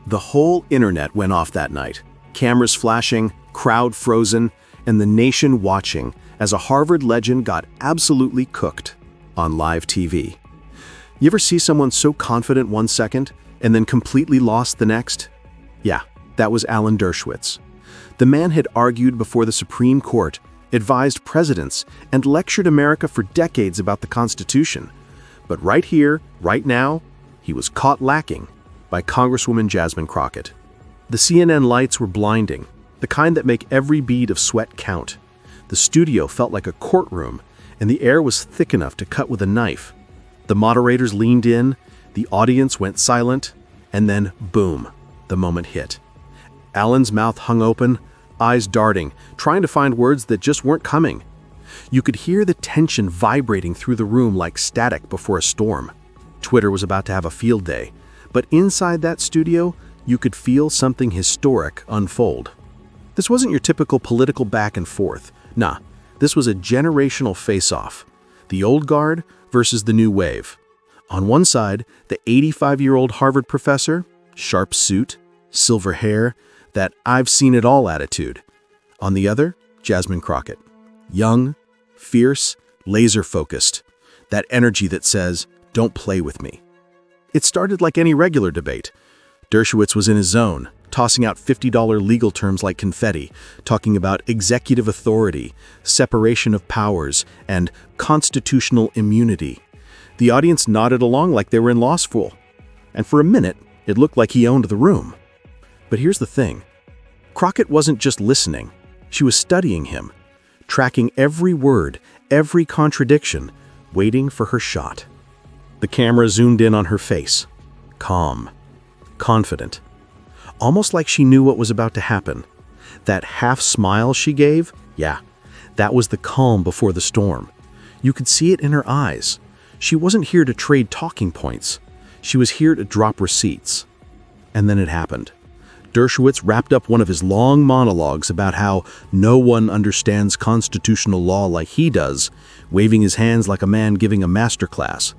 The whole internet went off that night. Cameras flashing, crowd frozen, and the nation watching as a Harvard legend got absolutely cooked on live TV. You ever see someone so confident one second and then completely lost the next? Yeah, that was Alan Dershowitz. The man had argued before the Supreme Court, advised presidents, and lectured America for decades about the Constitution. But right here, right now, he was caught lacking by Congresswoman Jasmine Crockett. The CNN lights were blinding, the kind that make every bead of sweat count. The studio felt like a courtroom, and the air was thick enough to cut with a knife. The moderators leaned in, the audience went silent, and then boom, the moment hit. Alan's mouth hung open, eyes darting, trying to find words that just weren't coming. You could hear the tension vibrating through the room like static before a storm. Twitter was about to have a field day, but inside that studio, you could feel something historic unfold. This wasn't your typical political back and forth. Nah, this was a generational face-off. The old guard versus the new wave. On one side, the 85-year-old Harvard professor, sharp suit, silver hair, that I've seen it all attitude. On the other, Jasmine Crockett. Young, fierce, laser-focused. That energy that says, don't play with me. It started like any regular debate. Dershowitz was in his zone, tossing out $50 legal terms like confetti, talking about executive authority, separation of powers, and constitutional immunity. The audience nodded along like they were in law school. And for a minute, it looked like he owned the room. But here's the thing. Crockett wasn't just listening. She was studying him, tracking every word, every contradiction, waiting for her shot. The camera zoomed in on her face. Calm, confident. Almost like she knew what was about to happen. That half smile she gave, yeah, that was the calm before the storm. You could see it in her eyes. She wasn't here to trade talking points. She was here to drop receipts. And then it happened. Dershowitz wrapped up one of his long monologues about how no one understands constitutional law like he does, waving his hands like a man giving a masterclass.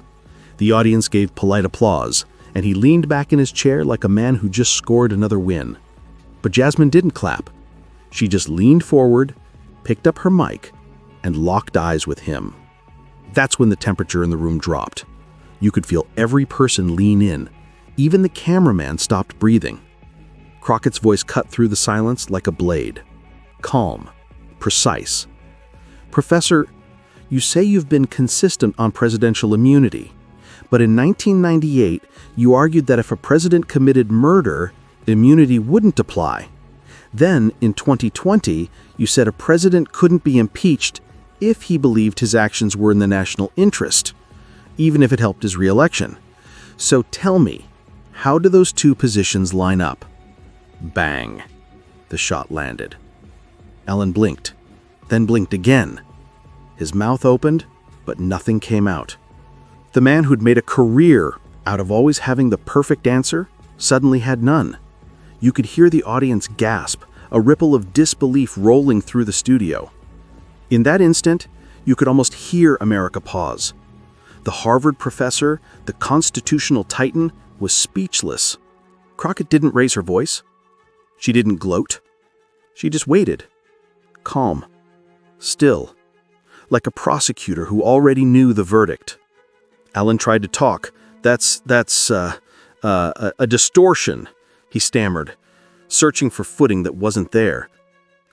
The audience gave polite applause, and he leaned back in his chair like a man who just scored another win. But Jasmine didn't clap. She just leaned forward, picked up her mic, and locked eyes with him. That's when the temperature in the room dropped. You could feel every person lean in. Even the cameraman stopped breathing. Crockett's voice cut through the silence like a blade. Calm, precise. Professor, you say you've been consistent on presidential immunity, but in 1998, you argued that if a president committed murder, immunity wouldn't apply. Then, in 2020, you said a president couldn't be impeached if he believed his actions were in the national interest, even if it helped his re-election. So tell me, how do those two positions line up? Bang. The shot landed. Alan blinked, then blinked again. His mouth opened, but nothing came out. The man who'd made a career out of always having the perfect answer suddenly had none. You could hear the audience gasp, a ripple of disbelief rolling through the studio. In that instant, you could almost hear America pause. The Harvard professor, the constitutional titan, was speechless. Crockett didn't raise her voice. She didn't gloat. She just waited. Calm. Still. Like a prosecutor who already knew the verdict. Alan tried to talk. That's a distortion, he stammered, searching for footing that wasn't there.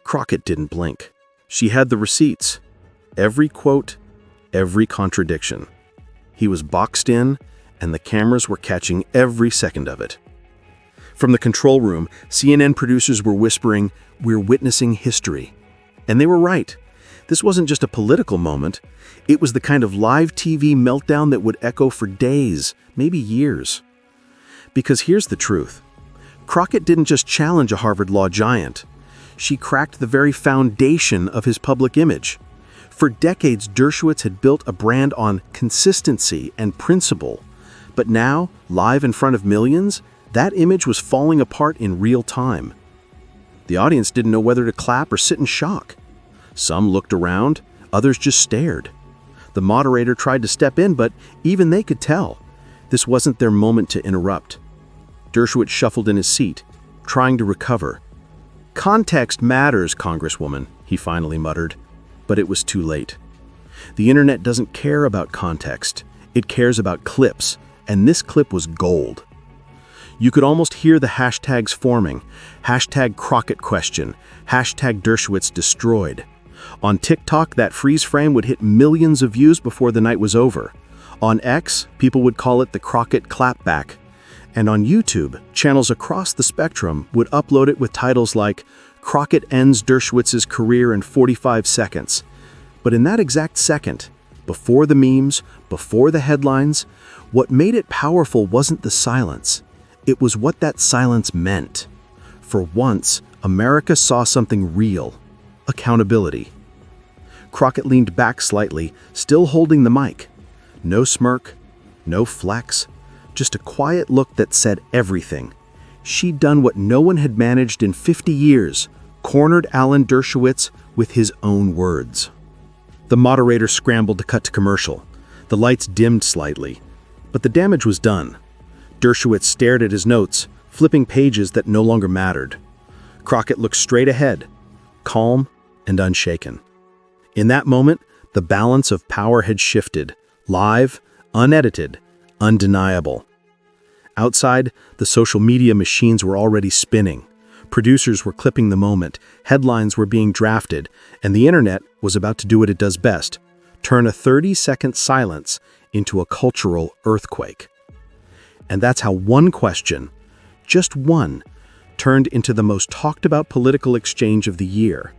Crockett didn't blink. She had the receipts. Every quote, every contradiction. He was boxed in, and the cameras were catching every second of it. From the control room, CNN producers were whispering, "We're witnessing history." And they were right. This wasn't just a political moment. It was the kind of live TV meltdown that would echo for days, maybe years. Because here's the truth. Crockett didn't just challenge a Harvard law giant. She cracked the very foundation of his public image. For decades, Dershowitz had built a brand on consistency and principle. But now, live in front of millions, that image was falling apart in real time. The audience didn't know whether to clap or sit in shock. Some looked around, others just stared. The moderator tried to step in, but even they could tell. This wasn't their moment to interrupt. Dershowitz shuffled in his seat, trying to recover. "Context matters, Congresswoman," he finally muttered, but it was too late. The internet doesn't care about context. It cares about clips, and this clip was gold. You could almost hear the hashtags forming. Hashtag Crockett question. Hashtag Dershowitz destroyed. On TikTok, that freeze frame would hit millions of views before the night was over. On X, people would call it the Crockett clapback. And on YouTube, channels across the spectrum would upload it with titles like "Crockett ends Dershowitz's career in 45 seconds." But in that exact second, before the memes, before the headlines, what made it powerful wasn't the silence. It was what that silence meant. For once, America saw something real: accountability. Crockett leaned back slightly, still holding the mic. No smirk, no flex, just a quiet look that said everything. She'd done what no one had managed in 50 years, cornered Alan Dershowitz with his own words. The moderator scrambled to cut to commercial. The lights dimmed slightly, but the damage was done. Dershowitz stared at his notes, flipping pages that no longer mattered. Crockett looked straight ahead, calm and unshaken. In that moment, the balance of power had shifted, live, unedited, undeniable. Outside, the social media machines were already spinning. Producers were clipping the moment, headlines were being drafted, and the internet was about to do what it does best: turn a 30-second silence into a cultural earthquake. And that's how one question, just one, turned into the most talked about political exchange of the year.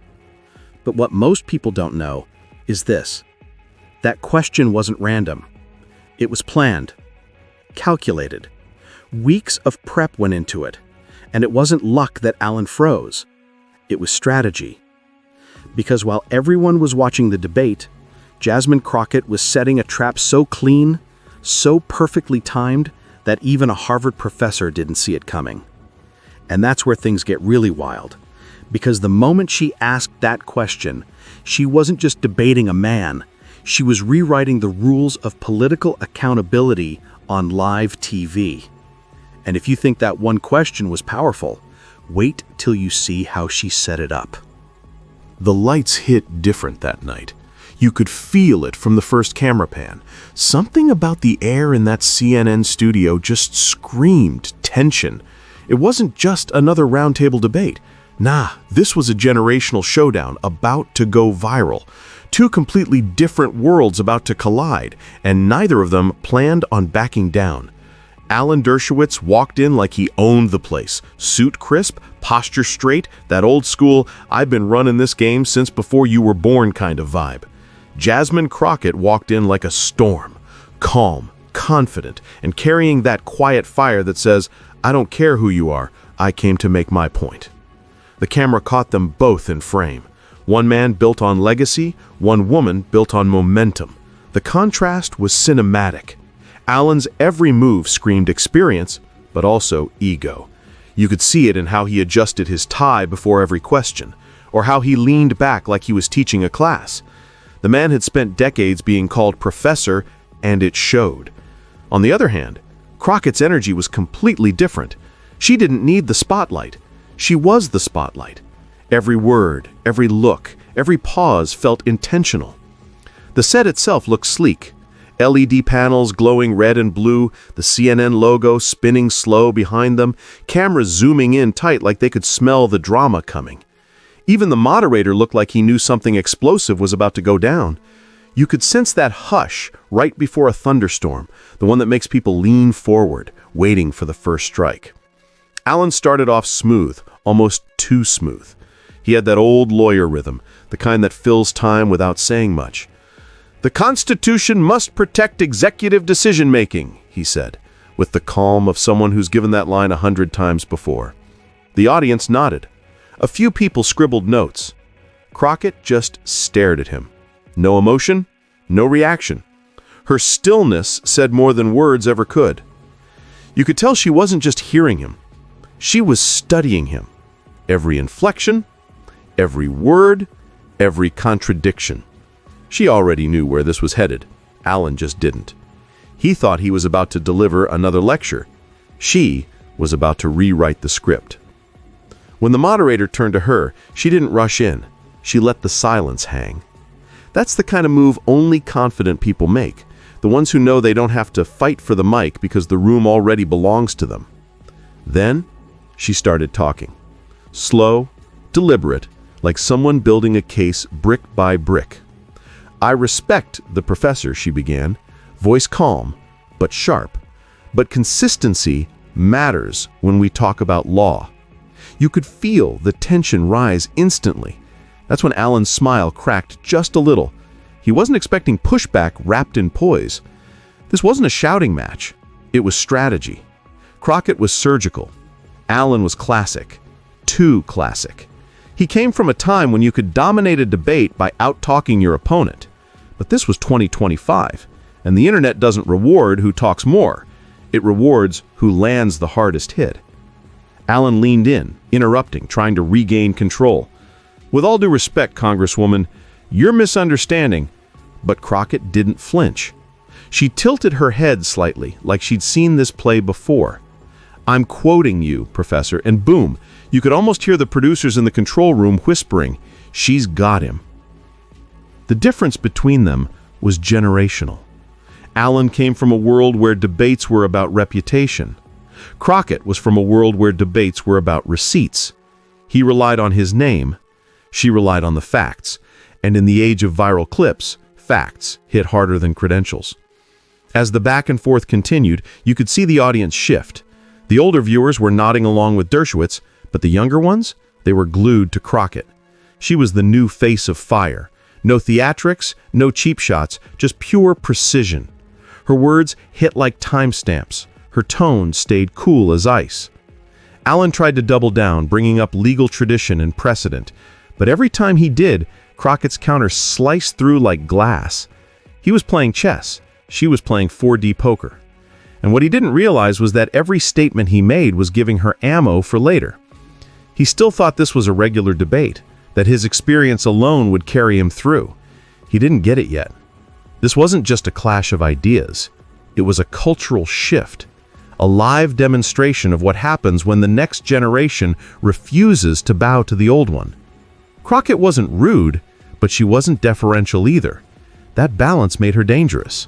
But what most people don't know is this: that question wasn't random. It was planned, calculated. Weeks of prep went into it, and it wasn't luck that Alan froze. It was strategy. Because while everyone was watching the debate, Jasmine Crockett was setting a trap so clean, so perfectly timed, that even a Harvard professor didn't see it coming. And that's where things get really wild. Because the moment she asked that question, she wasn't just debating a man, she was rewriting the rules of political accountability on live TV. And if you think that one question was powerful, wait till you see how she set it up. The lights hit different that night. You could feel it from the first camera pan. Something about the air in that CNN studio just screamed tension. It wasn't just another roundtable debate. Nah, this was a generational showdown about to go viral. Two completely different worlds about to collide, and neither of them planned on backing down. Alan Dershowitz walked in like he owned the place. Suit crisp, posture straight, that old school, "I've been running this game since before you were born" kind of vibe. Jasmine Crockett walked in like a storm, calm, confident, and carrying that quiet fire that says, "I don't care who you are, I came to make my point." The camera caught them both in frame. One man built on legacy, one woman built on momentum. The contrast was cinematic. Alan's every move screamed experience, but also ego. You could see it in how he adjusted his tie before every question, or how he leaned back like he was teaching a class. The man had spent decades being called professor, and it showed. On the other hand, Crockett's energy was completely different. She didn't need the spotlight. She was the spotlight. Every word, every look, every pause felt intentional. The set itself looked sleek. LED panels glowing red and blue, the CNN logo spinning slow behind them, cameras zooming in tight like they could smell the drama coming. Even the moderator looked like he knew something explosive was about to go down. You could sense that hush right before a thunderstorm, the one that makes people lean forward, waiting for the first strike. Alan started off smooth, almost too smooth. He had that old lawyer rhythm, the kind that fills time without saying much. "The Constitution must protect executive decision-making," he said, with the calm of someone who's given that line 100 times before. The audience nodded. A few people scribbled notes. Crockett just stared at him. No emotion, no reaction. Her stillness said more than words ever could. You could tell she wasn't just hearing him. She was studying him. Every inflection, every word, every contradiction. She already knew where this was headed. Alan just didn't. He thought he was about to deliver another lecture. She was about to rewrite the script. When the moderator turned to her, she didn't rush in. She let the silence hang. That's the kind of move only confident people make, the ones who know they don't have to fight for the mic because the room already belongs to them. Then, she started talking. Slow, deliberate, like someone building a case brick by brick. "I respect the professor," she began, voice calm, but sharp. "But consistency matters when we talk about law." You could feel the tension rise instantly. That's when Alan's smile cracked just a little. He wasn't expecting pushback wrapped in poise. This wasn't a shouting match. It was strategy. Crockett was surgical. Alan was classic. Too classic. He came from a time when you could dominate a debate by out-talking your opponent. But this was 2025, and the internet doesn't reward who talks more. It rewards who lands the hardest hit. Alan leaned in, interrupting, trying to regain control. "With all due respect, Congresswoman, you're misunderstanding." But Crockett didn't flinch. She tilted her head slightly, like she'd seen this play before. "I'm quoting you, Professor," and boom, you could almost hear the producers in the control room whispering, "She's got him." The difference between them was generational. Alan came from a world where debates were about reputation. Crockett was from a world where debates were about receipts. He relied on his name. She relied on the facts. And in the age of viral clips, facts hit harder than credentials. As the back and forth continued, you could see the audience shift. The older viewers were nodding along with Dershowitz, but the younger ones, they were glued to Crockett. She was the new face of fire. No theatrics, no cheap shots, just pure precision. Her words hit like timestamps. Her tone stayed cool as ice. Alan tried to double down, bringing up legal tradition and precedent, but every time he did, Crockett's counter sliced through like glass. He was playing chess. She was playing 4D poker. And what he didn't realize was that every statement he made was giving her ammo for later. He still thought this was a regular debate, that his experience alone would carry him through. He didn't get it yet. This wasn't just a clash of ideas. It was a cultural shift, a live demonstration of what happens when the next generation refuses to bow to the old one. Crockett wasn't rude, but she wasn't deferential either. That balance made her dangerous.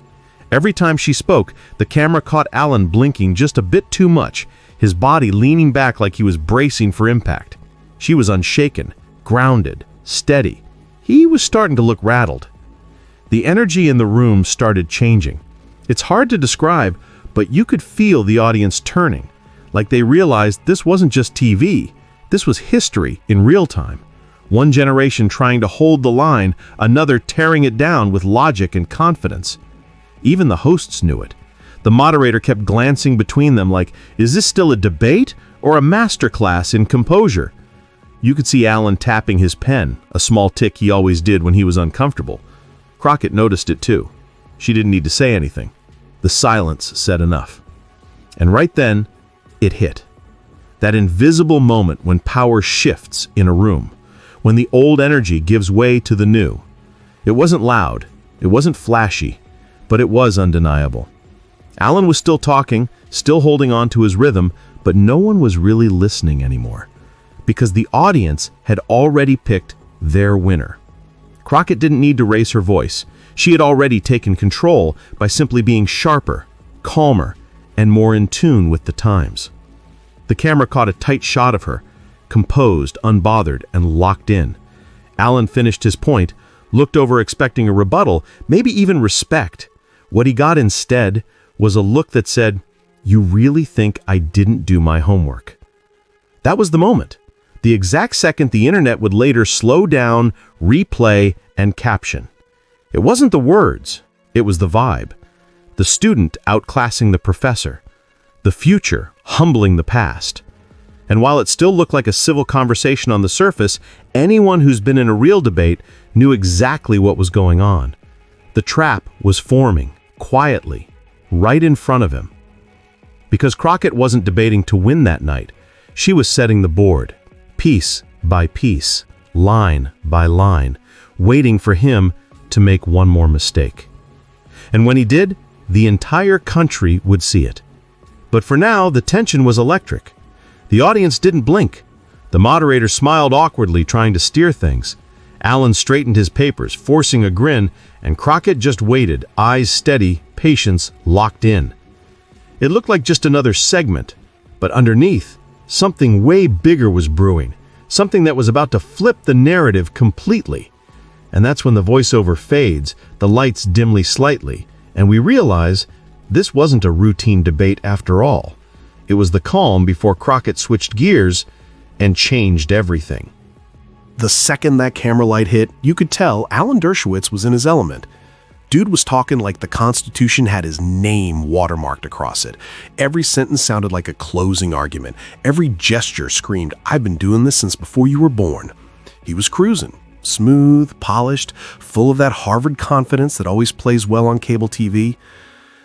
Every time she spoke, the camera caught Alan blinking just a bit too much, his body leaning back like he was bracing for impact. She was unshaken, grounded, steady. He was starting to look rattled. The energy in the room started changing. It's hard to describe, but you could feel the audience turning, like they realized this wasn't just TV, this was history in real time. One generation trying to hold the line, another tearing it down with logic and confidence. Even the hosts knew it. The moderator kept glancing between them like, is this still a debate or a masterclass in composure? You could see Alan tapping his pen, a small tick he always did when he was uncomfortable. Crockett noticed it too. She didn't need to say anything. The silence said enough. And right then, it hit. That invisible moment when power shifts in a room, when the old energy gives way to the new. It wasn't loud, it wasn't flashy, but it was undeniable. Alan was still talking, still holding on to his rhythm, but no one was really listening anymore, because the audience had already picked their winner. Crockett didn't need to raise her voice. She had already taken control by simply being sharper, calmer, and more in tune with the times. The camera caught a tight shot of her, composed, unbothered, and locked in. Alan finished his point, looked over expecting a rebuttal, maybe even respect. What he got instead was a look that said, "You really think I didn't do my homework?" That was the moment. The exact second the internet would later slow down, replay, and caption. It wasn't the words, it was the vibe. The student outclassing the professor. The future humbling the past. And while it still looked like a civil conversation on the surface, anyone who's been in a real debate knew exactly what was going on. The trap was forming, quietly, right in front of him. Because Crockett wasn't debating to win that night, she was setting the board, piece by piece, line by line, waiting for him to make one more mistake. And when he did, the entire country would see it. But for now, the tension was electric. The audience didn't blink. The moderator smiled awkwardly, trying to steer things. Alan straightened his papers, forcing a grin, and Crockett just waited, eyes steady, patience locked in. It looked like just another segment, but underneath, something way bigger was brewing, something that was about to flip the narrative completely. And that's when the voiceover fades, the lights dimly slightly, and we realize this wasn't a routine debate after all. It was the calm before Crockett switched gears and changed everything. The second that camera light hit, you could tell Alan Dershowitz was in his element. Dude was talking like the Constitution had his name watermarked across it. Every sentence sounded like a closing argument. Every gesture screamed, "I've been doing this since before you were born." He was cruising, smooth, polished, full of that Harvard confidence that always plays well on cable TV.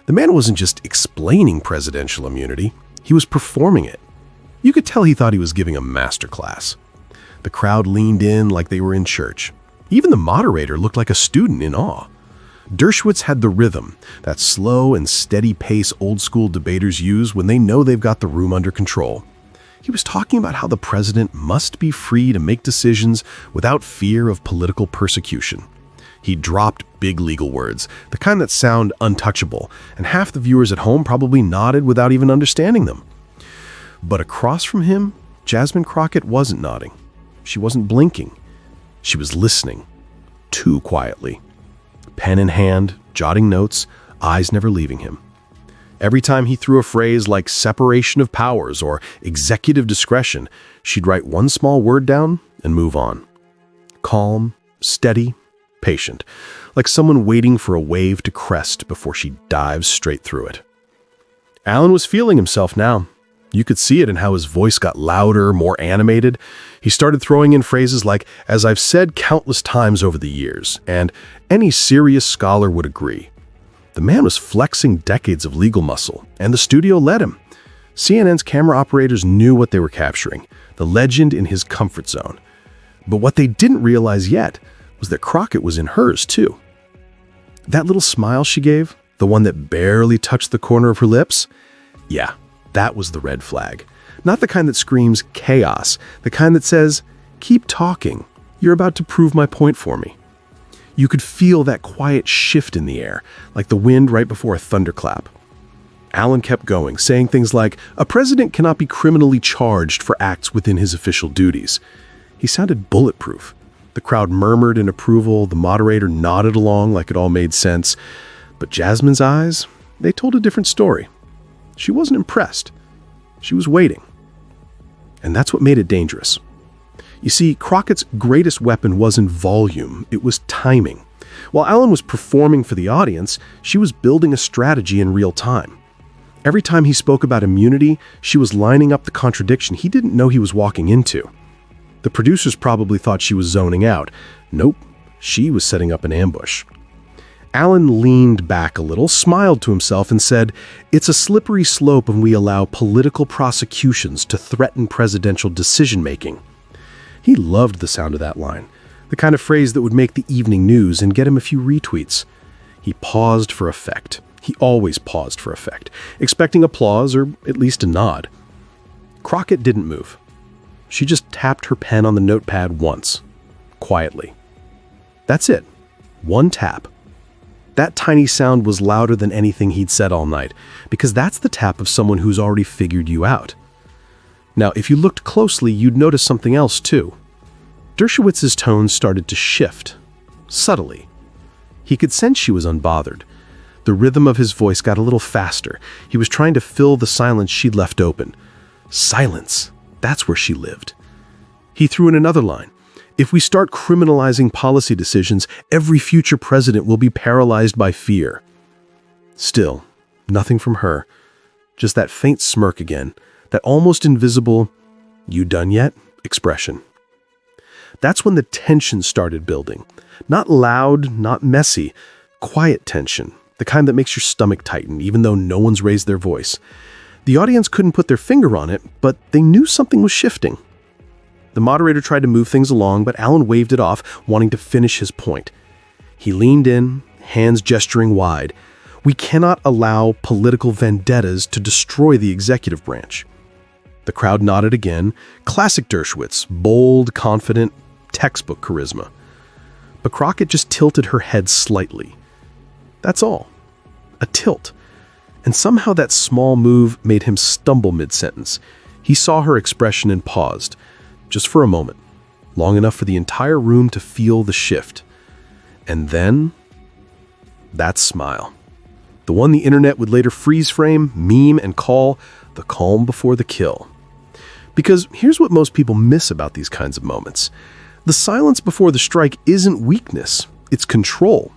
The man wasn't just explaining presidential immunity, he was performing it. You could tell he thought he was giving a masterclass. The crowd leaned in like they were in church. Even the moderator looked like a student in awe. Dershowitz had the rhythm, that slow and steady pace old-school debaters use when they know they've got the room under control. He was talking about how the president must be free to make decisions without fear of political persecution. He dropped big legal words, the kind that sound untouchable, and half the viewers at home probably nodded without even understanding them. But across from him, Jasmine Crockett wasn't nodding. She wasn't blinking. She was listening, too quietly. Pen in hand, jotting notes, eyes never leaving him. Every time he threw a phrase like separation of powers or executive discretion, she'd write one small word down and move on. Calm, steady, patient, like someone waiting for a wave to crest before she dives straight through it. Alan was feeling himself now. You could see it in how his voice got louder, more animated. He started throwing in phrases like, "as I've said countless times over the years," and "any serious scholar would agree." The man was flexing decades of legal muscle, and the studio let him. CNN's camera operators knew what they were capturing, the legend in his comfort zone. But what they didn't realize yet was that Crockett was in hers too. That little smile she gave, the one that barely touched the corner of her lips, yeah, that was the red flag. Not the kind that screams chaos, the kind that says, "Keep talking, you're about to prove my point for me." You could feel that quiet shift in the air, like the wind right before a thunderclap. Alan kept going, saying things like, "A president cannot be criminally charged for acts within his official duties." He sounded bulletproof. The crowd murmured in approval, the moderator nodded along like it all made sense. But Jasmine's eyes, they told a different story. She wasn't impressed. She was waiting. And that's what made it dangerous. You see, Crockett's greatest weapon wasn't volume, it was timing. While Alan was performing for the audience, she was building a strategy in real time. Every time he spoke about immunity, she was lining up the contradiction he didn't know he was walking into. The producers probably thought she was zoning out. Nope, she was setting up an ambush. Alan leaned back a little, smiled to himself, and said, "It's a slippery slope when we allow political prosecutions to threaten presidential decision-making." He loved the sound of that line, the kind of phrase that would make the evening news and get him a few retweets. He paused for effect. He always paused for effect, expecting applause or at least a nod. Crockett didn't move. She just tapped her pen on the notepad once, quietly. That's it. One tap. That tiny sound was louder than anything he'd said all night, because that's the tap of someone who's already figured you out. Now, if you looked closely, you'd notice something else too. Dershowitz's tone started to shift, subtly. He could sense she was unbothered. The rhythm of his voice got a little faster. He was trying to fill the silence she'd left open. Silence. That's where she lived. He threw in another line. "If we start criminalizing policy decisions, every future president will be paralyzed by fear." Still, nothing from her. Just that faint smirk again, that almost invisible, "You done yet?" expression. That's when the tension started building. Not loud, not messy, quiet tension, the kind that makes your stomach tighten even though no one's raised their voice. The audience couldn't put their finger on it, but they knew something was shifting. The moderator tried to move things along, but Alan waved it off, wanting to finish his point. He leaned in, hands gesturing wide. We cannot allow political vendettas to destroy the executive branch. The crowd nodded again. Classic Dershowitz, bold, confident, textbook charisma. But Crockett just tilted her head slightly. That's all. A tilt. And somehow that small move made him stumble mid-sentence. He saw her expression and paused, just for a moment, long enough for the entire room to feel the shift. And then, that smile. The one the internet would later freeze frame, meme, and call the calm before the kill. Because here's what most people miss about these kinds of moments. The silence before the strike isn't weakness, it's control.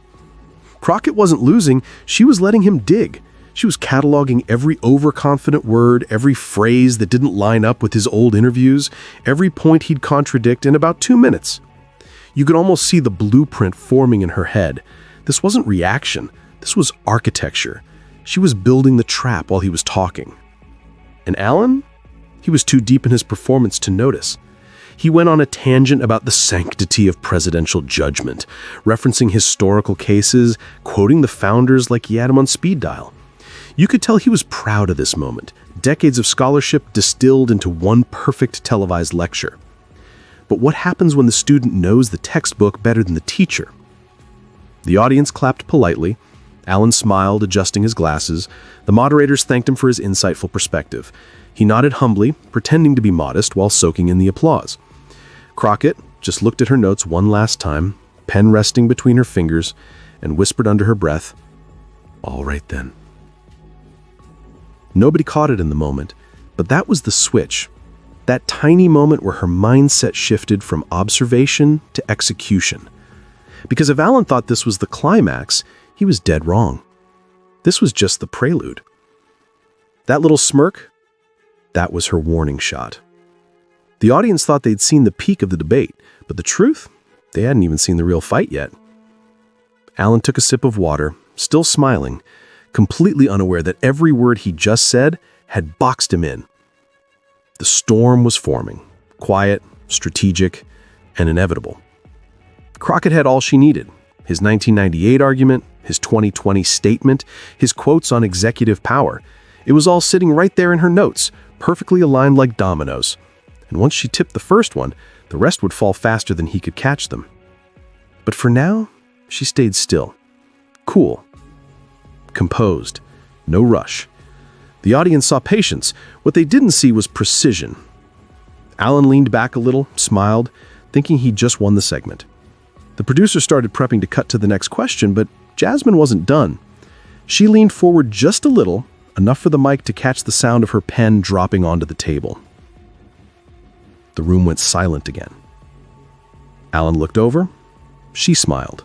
Crockett wasn't losing, she was letting him dig. She was cataloging every overconfident word, every phrase that didn't line up with his old interviews, every point he'd contradict in about 2 minutes. You could almost see the blueprint forming in her head. This wasn't reaction, this was architecture. She was building the trap while he was talking. And Alan? He was too deep in his performance to notice. He went on a tangent about the sanctity of presidential judgment, referencing historical cases, quoting the founders like he had them on speed dial. You could tell he was proud of this moment, decades of scholarship distilled into one perfect televised lecture. But what happens when the student knows the textbook better than the teacher? The audience clapped politely. Alan smiled, adjusting his glasses. The moderators thanked him for his insightful perspective. He nodded humbly, pretending to be modest while soaking in the applause. Crockett just looked at her notes one last time, pen resting between her fingers, and whispered under her breath, "All right then." Nobody caught it in the moment, but that was the switch. That tiny moment where her mindset shifted from observation to execution. Because if Alan thought this was the climax, he was dead wrong. This was just the prelude. That little smirk, that was her warning shot. The audience thought they'd seen the peak of the debate, but the truth, they hadn't even seen the real fight yet. Alan took a sip of water, still smiling, completely unaware that every word he just said had boxed him in. The storm was forming, quiet, strategic, and inevitable. Crockett had all she needed: his 1998 argument, his 2020 statement, his quotes on executive power. It was all sitting right there in her notes, perfectly aligned like dominoes. And once she tipped the first one, the rest would fall faster than he could catch them. But for now, she stayed still, cool, composed, no rush. The audience saw patience. What they didn't see was precision. Alan leaned back a little, smiled, thinking he'd just won the segment. The producer started prepping to cut to the next question, but Jasmine wasn't done. She leaned forward just a little, enough for the mic to catch the sound of her pen dropping onto the table. The room went silent again. Alan looked over. She smiled.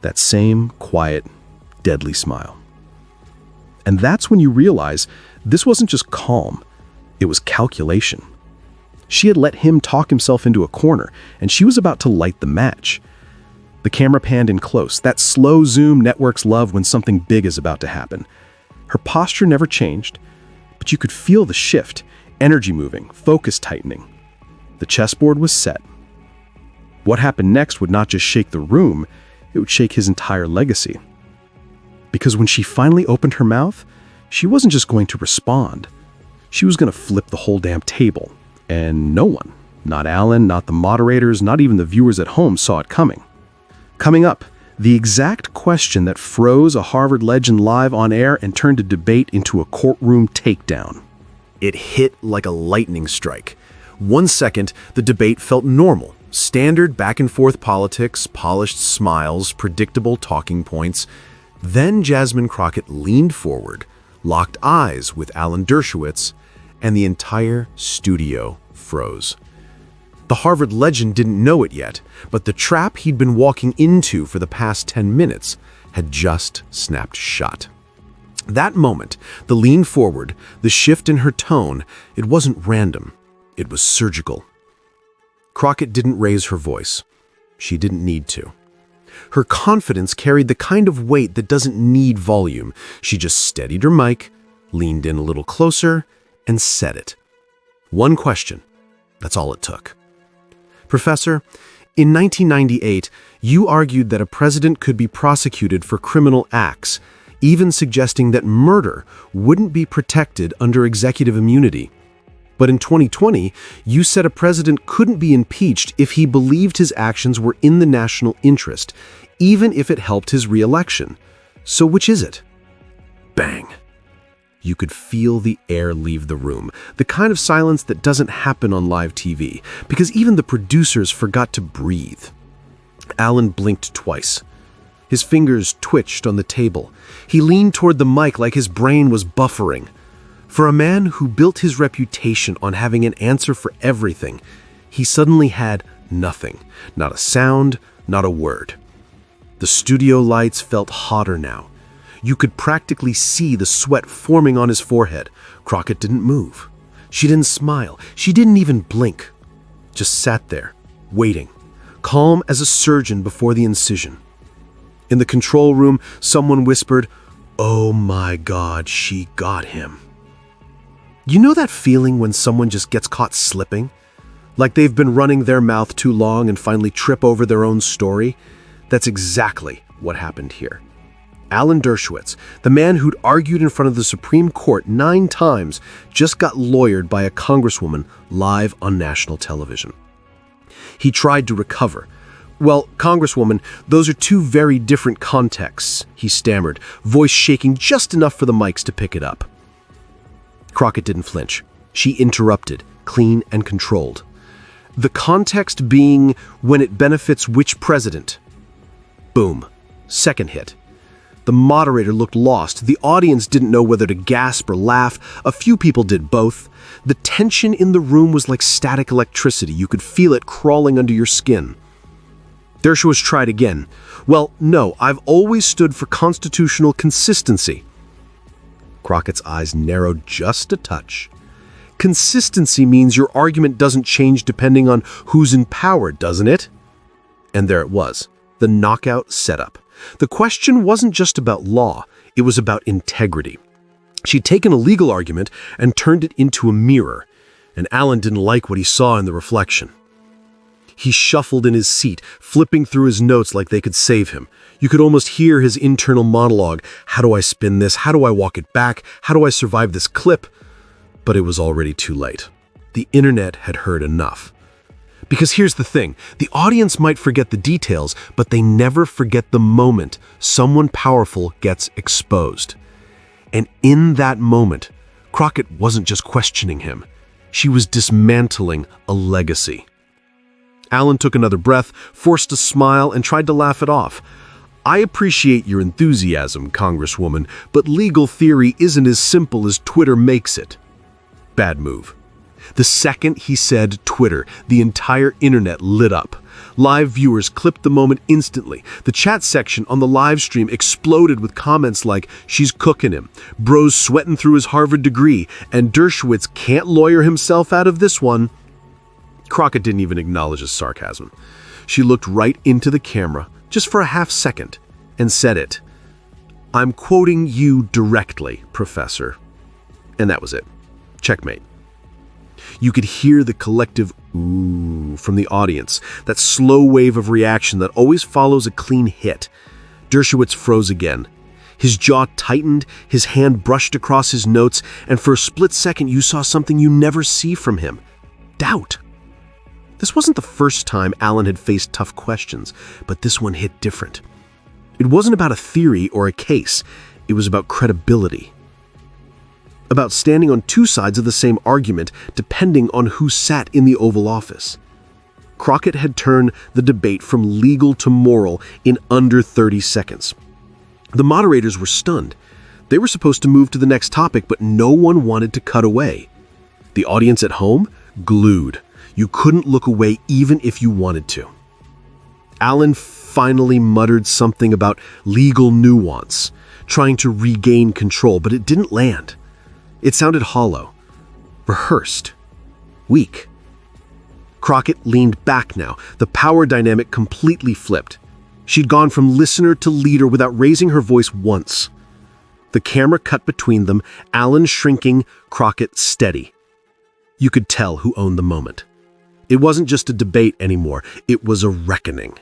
That same quiet, deadly smile. And that's when you realize this wasn't just calm, it was calculation. She had let him talk himself into a corner, and she was about to light the match. The camera panned in close, that slow zoom networks love when something big is about to happen. Her posture never changed, but you could feel the shift, energy moving, focus tightening. The chessboard was set. What happened next would not just shake the room, it would shake his entire legacy. Because when she finally opened her mouth, she wasn't just going to respond. She was going to flip the whole damn table. And no one, not Alan, not the moderators, not even the viewers at home saw it coming. Coming up, the exact question that froze a Harvard legend live on air and turned a debate into a courtroom takedown. It hit like a lightning strike. 1 second, the debate felt normal. Standard back-and-forth politics, polished smiles, predictable talking points. Then Jasmine Crockett leaned forward, locked eyes with Alan Dershowitz, and the entire studio froze. The Harvard legend didn't know it yet, but the trap he'd been walking into for the past 10 minutes had just snapped shut. That moment, the lean forward, the shift in her tone, it wasn't random. It was surgical. Crockett didn't raise her voice. She didn't need to. Her confidence carried the kind of weight that doesn't need volume. She just steadied her mic, leaned in a little closer, and said it. One question. That's all it took. Professor, in 1998, you argued that a president could be prosecuted for criminal acts, even suggesting that murder wouldn't be protected under executive immunity. But in 2020, you said a president couldn't be impeached if he believed his actions were in the national interest, even if it helped his re-election. So which is it? Bang. You could feel the air leave the room, the kind of silence that doesn't happen on live TV, because even the producers forgot to breathe. Alan blinked twice. His fingers twitched on the table. He leaned toward the mic like his brain was buffering. For a man who built his reputation on having an answer for everything, he suddenly had nothing. Not a sound, not a word. The studio lights felt hotter now. You could practically see the sweat forming on his forehead. Crockett didn't move. She didn't smile. She didn't even blink. Just sat there, waiting, calm as a surgeon before the incision. In the control room, someone whispered, "Oh my God, she got him." You know that feeling when someone just gets caught slipping? Like they've been running their mouth too long and finally trip over their own story? That's exactly what happened here. Alan Dershowitz, the man who'd argued in front of the Supreme Court 9 times, just got lawyered by a congresswoman live on national television. He tried to recover. "Well, Congresswoman, those are 2 very different contexts," he stammered, voice shaking just enough for the mics to pick it up. Crockett didn't flinch. She interrupted, clean and controlled. "The context being when it benefits which president?" Boom. Second hit. The moderator looked lost. The audience didn't know whether to gasp or laugh. A few people did both. The tension in the room was like static electricity. You could feel it crawling under your skin. Dershowitz tried again. "Well, no, I've always stood for constitutional consistency." Crockett's eyes narrowed just a touch. "Consistency means your argument doesn't change depending on who's in power, doesn't it?" And there it was, the knockout setup. The question wasn't just about law, it was about integrity. She'd taken a legal argument and turned it into a mirror, and Alan didn't like what he saw in the reflection. He shuffled in his seat, flipping through his notes like they could save him. You could almost hear his internal monologue. How do I spin this? How do I walk it back? How do I survive this clip? But it was already too late. The internet had heard enough. Because here's the thing, the audience might forget the details, but they never forget the moment someone powerful gets exposed. And in that moment, Crockett wasn't just questioning him. She was dismantling a legacy. Alan took another breath, forced a smile, and tried to laugh it off. "I appreciate your enthusiasm, Congresswoman, but legal theory isn't as simple as Twitter makes it." Bad move. The second he said Twitter, the entire internet lit up. Live viewers clipped the moment instantly. The chat section on the live stream exploded with comments like, "She's cooking him," "Bro's sweating through his Harvard degree," and "Dershowitz can't lawyer himself out of this one." Crockett didn't even acknowledge his sarcasm. She looked right into the camera, just for a half second, and said it. "I'm quoting you directly, Professor." And that was it. Checkmate. You could hear the collective ooh from the audience, that slow wave of reaction that always follows a clean hit. Dershowitz froze again. His jaw tightened, his hand brushed across his notes, and for a split second you saw something you never see from him. Doubt. This wasn't the first time Alan had faced tough questions, but this one hit different. It wasn't about a theory or a case. It was about credibility. About standing on 2 sides of the same argument, depending on who sat in the Oval Office. Crockett had turned the debate from legal to moral in under 30 seconds. The moderators were stunned. They were supposed to move to the next topic, but no one wanted to cut away. The audience at home? Glued. You couldn't look away even if you wanted to. Alan finally muttered something about legal nuance, trying to regain control, but it didn't land. It sounded hollow, rehearsed, weak. Crockett leaned back now, the power dynamic completely flipped. She'd gone from listener to leader without raising her voice once. The camera cut between them, Alan shrinking, Crockett steady. You could tell who owned the moment. It wasn't just a debate anymore, it was a reckoning.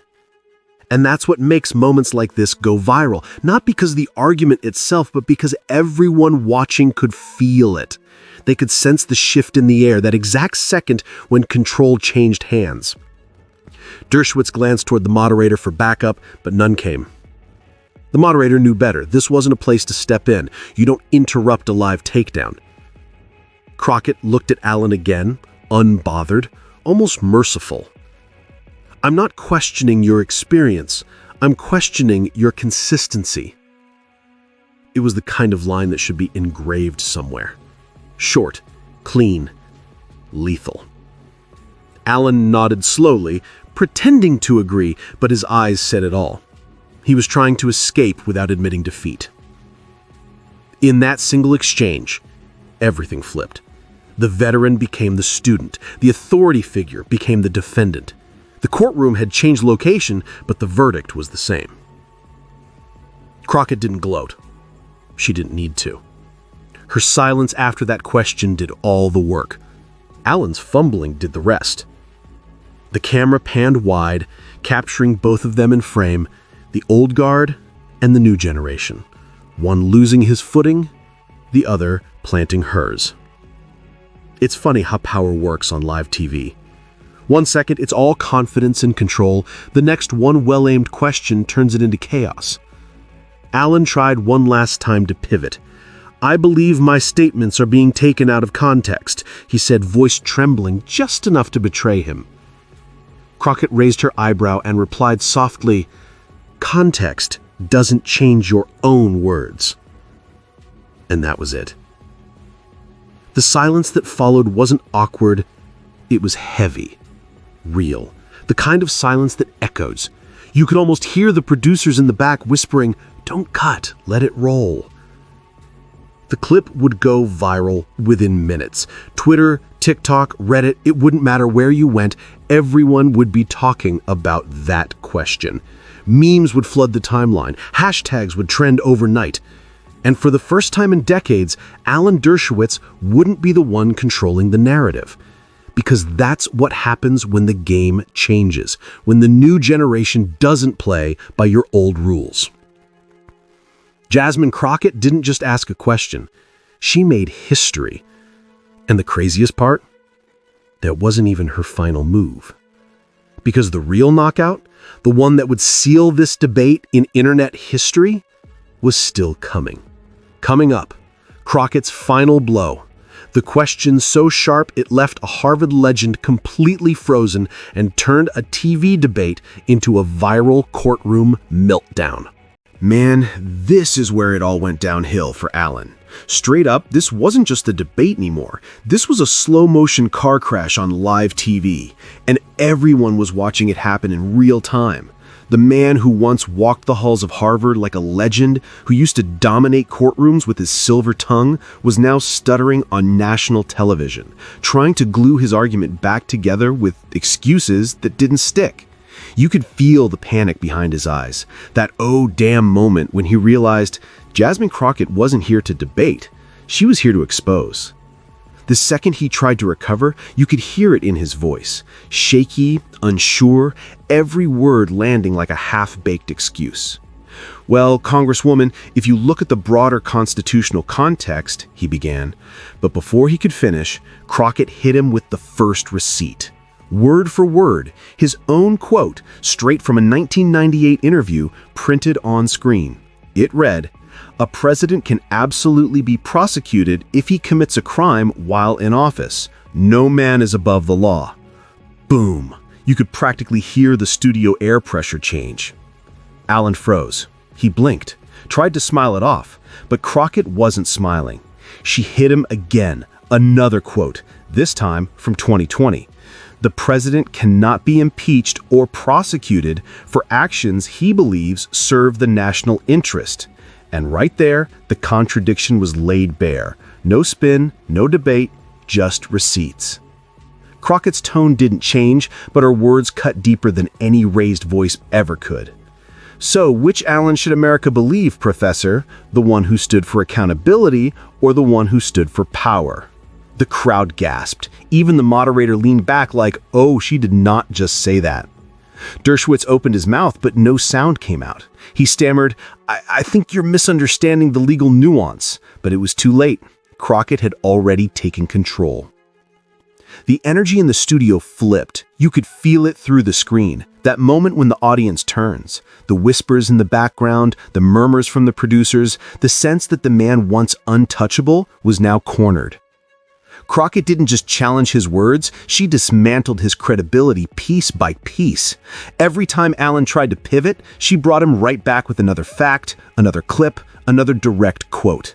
And that's what makes moments like this go viral, not because of the argument itself, but because everyone watching could feel it. They could sense the shift in the air, that exact second when control changed hands. Dershowitz glanced toward the moderator for backup, but none came. The moderator knew better. This wasn't a place to step in. You don't interrupt a live takedown. Crockett looked at Alan again, unbothered, almost merciful. I'm not questioning your experience. I'm questioning your consistency. It was the kind of line that should be engraved somewhere. Short, clean, lethal. Alan nodded slowly, pretending to agree, but his eyes said it all. He was trying to escape without admitting defeat. In that single exchange, everything flipped. The veteran became the student. The authority figure became the defendant. The courtroom had changed location, but the verdict was the same. Crockett didn't gloat. She didn't need to. Her silence after that question did all the work. Alan's fumbling did the rest. The camera panned wide, capturing both of them in frame, the old guard and the new generation, one losing his footing, the other planting hers. It's funny how power works on live TV. One second, it's all confidence and control. The next, one well-aimed question turns it into chaos. Alan tried one last time to pivot. I believe my statements are being taken out of context, he said, voice trembling just enough to betray him. Crockett raised her eyebrow and replied softly, context doesn't change your own words. And that was it. The silence that followed wasn't awkward, it was heavy. Real. The kind of silence that echoes. You could almost hear the producers in the back whispering, don't cut, let it roll. The clip would go viral within minutes. Twitter, TikTok, Reddit, it wouldn't matter where you went, everyone would be talking about that question. Memes would flood the timeline. Hashtags would trend overnight. And for the first time in decades, Alan Dershowitz wouldn't be the one controlling the narrative. Because that's what happens when the game changes, when the new generation doesn't play by your old rules. Jasmine Crockett didn't just ask a question, she made history. And the craziest part? That wasn't even her final move. Because the real knockout, the one that would seal this debate in internet history, was still coming. Coming up, Crockett's final blow. The question so sharp it left a Harvard legend completely frozen and turned a TV debate into a viral courtroom meltdown. Man, this is where it all went downhill for Alan. Straight up, this wasn't just a debate anymore. This was a slow-motion car crash on live TV, and everyone was watching it happen in real time. The man who once walked the halls of Harvard like a legend, who used to dominate courtrooms with his silver tongue, was now stuttering on national television, trying to glue his argument back together with excuses that didn't stick. You could feel the panic behind his eyes, that oh damn moment when he realized Jasmine Crockett wasn't here to debate, she was here to expose. The second he tried to recover, you could hear it in his voice, shaky, unsure, every word landing like a half-baked excuse. Well, Congresswoman, if you look at the broader constitutional context, he began, but before he could finish, Crockett hit him with the first receipt. Word for word, his own quote, straight from a 1998 interview printed on screen. It read, "A president can absolutely be prosecuted if he commits a crime while in office. No man is above the law." Boom. You could practically hear the studio air pressure change. Alan froze. He blinked, tried to smile it off, but Crockett wasn't smiling. She hit him again, another quote, this time from 2020. The president cannot be impeached or prosecuted for actions he believes serve the national interest. And right there, the contradiction was laid bare. No spin, no debate, just receipts. Crockett's tone didn't change, but her words cut deeper than any raised voice ever could. So, which Alan should America believe, Professor? The one who stood for accountability or the one who stood for power? The crowd gasped. Even the moderator leaned back like, oh, she did not just say that. Dershowitz opened his mouth, but no sound came out. He stammered, I think you're misunderstanding the legal nuance. But it was too late. Crockett had already taken control. The energy in the studio flipped. You could feel it through the screen. That moment when the audience turns. The whispers in the background, the murmurs from the producers, the sense that the man once untouchable was now cornered. Crockett didn't just challenge his words, she dismantled his credibility piece by piece. Every time Alan tried to pivot, she brought him right back with another fact, another clip, another direct quote.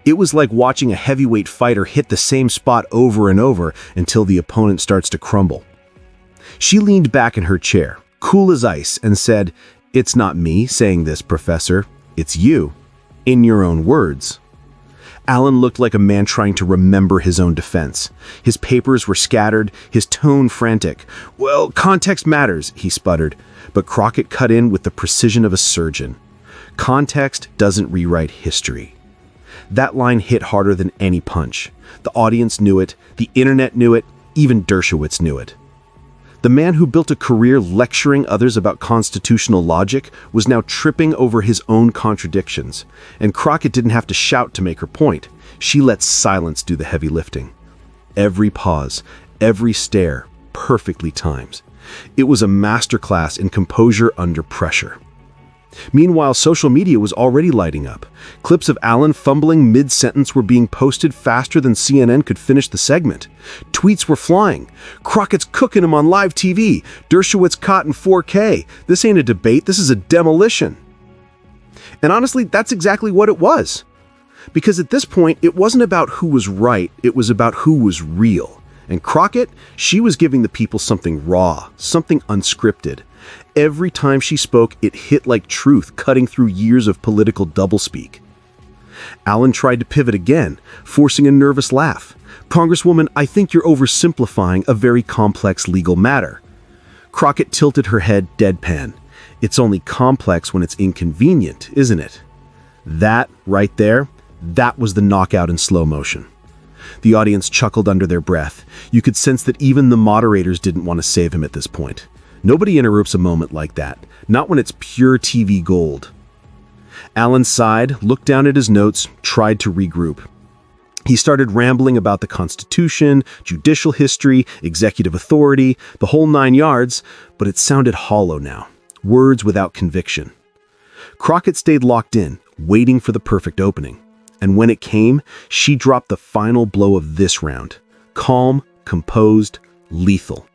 It was like watching a heavyweight fighter hit the same spot over and over until the opponent starts to crumble. She leaned back in her chair, cool as ice, and said, "It's not me saying this, Professor. It's you. In your own words." Alan looked like a man trying to remember his own defense. His papers were scattered, his tone frantic. "Well, context matters," he sputtered, but Crockett cut in with the precision of a surgeon. Context doesn't rewrite history. That line hit harder than any punch. The audience knew it, the internet knew it, even Dershowitz knew it. The man who built a career lecturing others about constitutional logic was now tripping over his own contradictions, and Crockett didn't have to shout to make her point. She let silence do the heavy lifting. Every pause, every stare, perfectly timed. It was a masterclass in composure under pressure. Meanwhile, social media was already lighting up. Clips of Alan fumbling mid-sentence were being posted faster than CNN could finish the segment. Tweets were flying. "Crockett's cooking him on live TV. Dershowitz caught in 4K. This ain't a debate, this is a demolition." And honestly, that's exactly what it was. Because at this point, it wasn't about who was right, it was about who was real. And Crockett, she was giving the people something raw, something unscripted. Every time she spoke, it hit like truth, cutting through years of political doublespeak. Alan tried to pivot again, forcing a nervous laugh. "Congresswoman, I think you're oversimplifying a very complex legal matter." Crockett tilted her head deadpan. "It's only complex when it's inconvenient, isn't it?" That, right there, that was the knockout in slow motion. The audience chuckled under their breath. You could sense that even the moderators didn't want to save him at this point. Nobody interrupts a moment like that, not when it's pure TV gold. Alan sighed, looked down at his notes, tried to regroup. He started rambling about the Constitution, judicial history, executive authority, the whole 9 yards, but it sounded hollow now, words without conviction. Crockett stayed locked in, waiting for the perfect opening. And when it came, she dropped the final blow of this round. Calm, composed, lethal.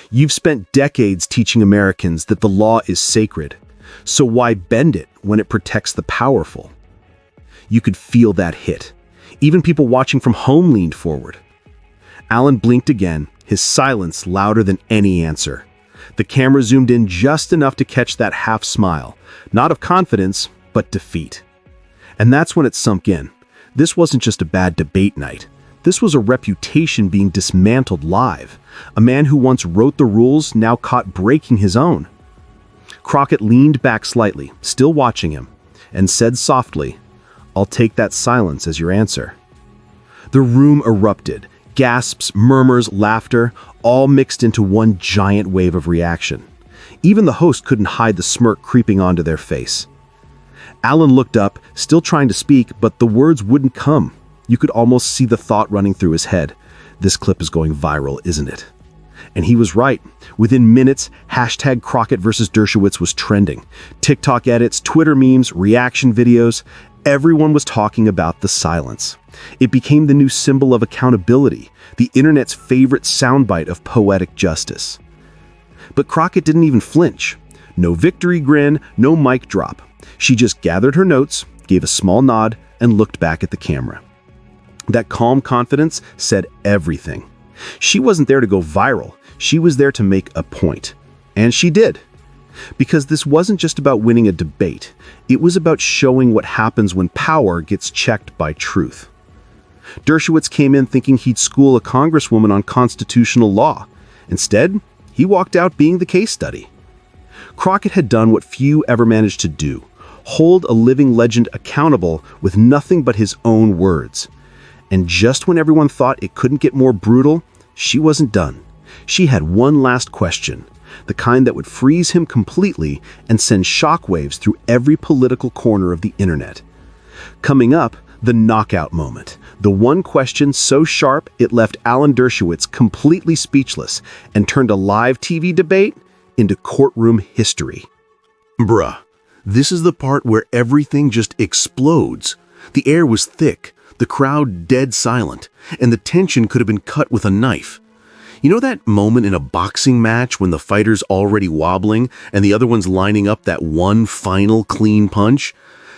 "You've spent decades teaching Americans that the law is sacred. So why bend it when it protects the powerful?" You could feel that hit. Even people watching from home leaned forward. Alan blinked again, his silence louder than any answer. The camera zoomed in just enough to catch that half smile, not of confidence, but defeat. And that's when it sunk in. This wasn't just a bad debate night. This was a reputation being dismantled live. A man who once wrote the rules now caught breaking his own. Crockett leaned back slightly, still watching him, and said softly, "I'll take that silence as your answer." The room erupted. Gasps, murmurs, laughter, all mixed into one giant wave of reaction. Even the host couldn't hide the smirk creeping onto their face. Alan looked up, still trying to speak, but the words wouldn't come. You could almost see the thought running through his head. This clip is going viral, isn't it? And he was right. Within minutes, hashtag Crockett versus Dershowitz was trending. TikTok edits, Twitter memes, reaction videos, everyone was talking about the silence. It became the new symbol of accountability, the internet's favorite soundbite of poetic justice. But Crockett didn't even flinch. No victory grin, no mic drop. She just gathered her notes, gave a small nod, and looked back at the camera. That calm confidence said everything. She wasn't there to go viral. She was there to make a point. And she did. Because this wasn't just about winning a debate. It was about showing what happens when power gets checked by truth. Dershowitz came in thinking he'd school a congresswoman on constitutional law. Instead, he walked out being the case study. Crockett had done what few ever managed to do. Hold a living legend accountable with nothing but his own words. And just when everyone thought it couldn't get more brutal, she wasn't done. She had one last question. the kind that would freeze him completely and send shockwaves through every political corner of the internet. Coming up, the knockout moment. The one question so sharp it left Alan Dershowitz completely speechless and turned a live TV debate into courtroom history. Bruh, this is the part where everything just explodes. The air was thick, the crowd dead silent, and the tension could have been cut with a knife. You know that moment in a boxing match when the fighter's already wobbling and the other one's lining up that one final clean punch?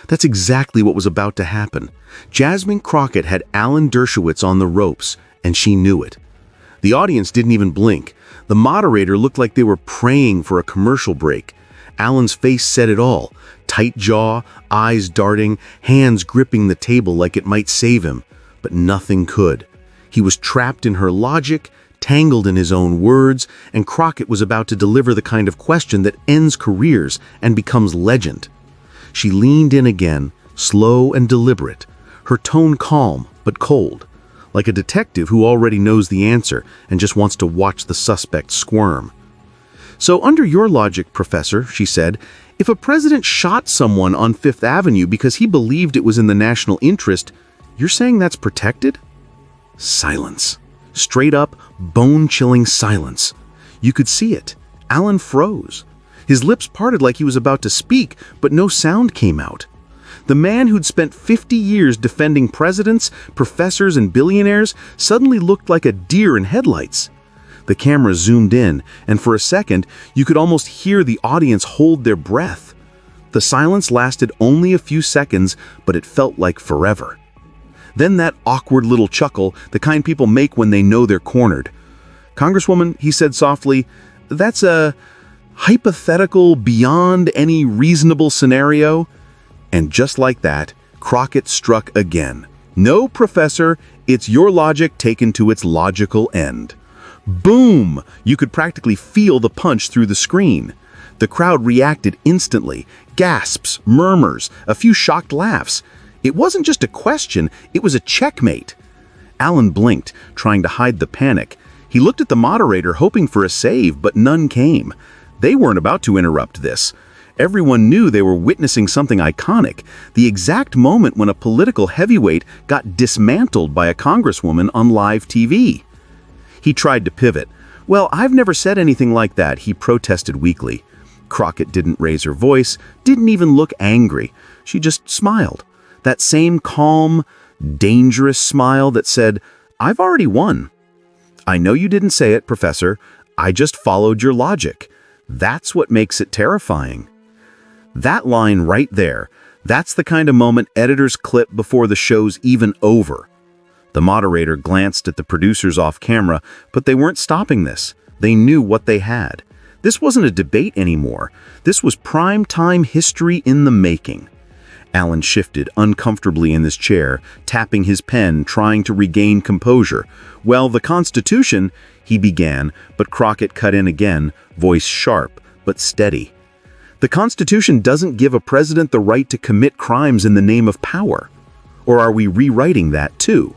That's exactly what was about to happen. Jasmine Crockett had Alan Dershowitz on the ropes, and she knew it. The audience didn't even blink. The moderator looked like they were praying for a commercial break. Alan's face said it all. Tight jaw, eyes darting, hands gripping the table like it might save him. But nothing could. He was trapped in her logic, tangled in his own words, and Crockett was about to deliver the kind of question that ends careers and becomes legend. She leaned in again, slow and deliberate, her tone calm but cold, like a detective who already knows the answer and just wants to watch the suspect squirm. "So under your logic, Professor," she said, "if a president shot someone on Fifth Avenue because he believed it was in the national interest, you're saying that's protected?" Silence. Straight up, bone-chilling silence. You could see it. Alan froze. His lips parted like he was about to speak, but no sound came out. The man who'd spent 50 years defending presidents, professors, and billionaires suddenly looked like a deer in headlights. The camera zoomed in, and for a second, you could almost hear the audience hold their breath. The silence lasted only a few seconds, but it felt like forever. Then that awkward little chuckle, the kind people make when they know they're cornered. "Congresswoman," he said softly, "that's a hypothetical beyond any reasonable scenario." And just like that, Crockett struck again. "No, Professor, it's your logic taken to its logical end." Boom! You could practically feel the punch through the screen. The crowd reacted instantly. Gasps, murmurs, a few shocked laughs. It wasn't just a question, it was a checkmate. Alan blinked, trying to hide the panic. He looked at the moderator, hoping for a save, but none came. They weren't about to interrupt this. Everyone knew they were witnessing something iconic, the exact moment when a political heavyweight got dismantled by a congresswoman on live TV. He tried to pivot. "Well, I've never said anything like that," he protested weakly. Crockett didn't raise her voice, didn't even look angry. She just smiled. That same calm, dangerous smile that said, "I've already won." "I know you didn't say it, Professor. I just followed your logic. That's what makes it terrifying." That line right there, that's the kind of moment editors clip before the show's even over. The moderator glanced at the producers off camera, but they weren't stopping this. They knew what they had. This wasn't a debate anymore. This was prime-time history in the making. Alan shifted uncomfortably in his chair, tapping his pen, trying to regain composure. "Well, the Constitution," he began, but Crockett cut in again, voice sharp but steady. "The Constitution doesn't give a president the right to commit crimes in the name of power. Or are we rewriting that too?"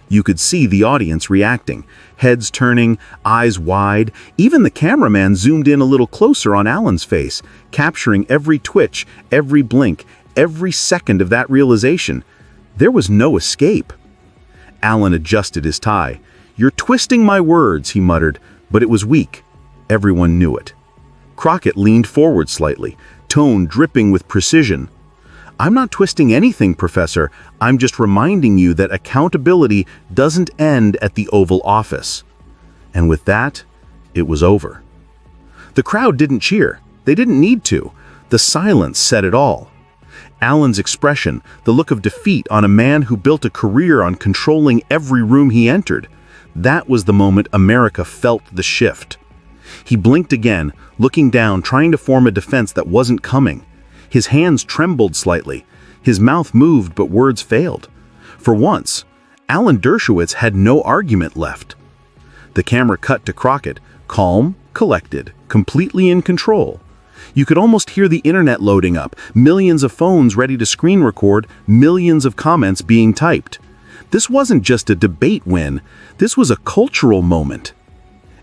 You could see the audience reacting, heads turning, eyes wide. Even the cameraman zoomed in a little closer on Alan's face, capturing every twitch, every blink, every second of that realization. There was no escape. Alan adjusted his tie. "You're twisting my words," he muttered, but it was weak. Everyone knew it. Crockett leaned forward slightly, tone dripping with precision. "I'm not twisting anything, Professor. I'm just reminding you that accountability doesn't end at the Oval Office." And with that, it was over. The crowd didn't cheer. They didn't need to. The silence said it all. Alan's expression, the look of defeat on a man who built a career on controlling every room he entered, that was the moment America felt the shift. He blinked again, looking down, trying to form a defense that wasn't coming. His hands trembled slightly. His mouth moved, but words failed. For once, Alan Dershowitz had no argument left. The camera cut to Crockett, calm, collected, completely in control. You could almost hear the internet loading up, millions of phones ready to screen record, millions of comments being typed. This wasn't just a debate win. This was a cultural moment.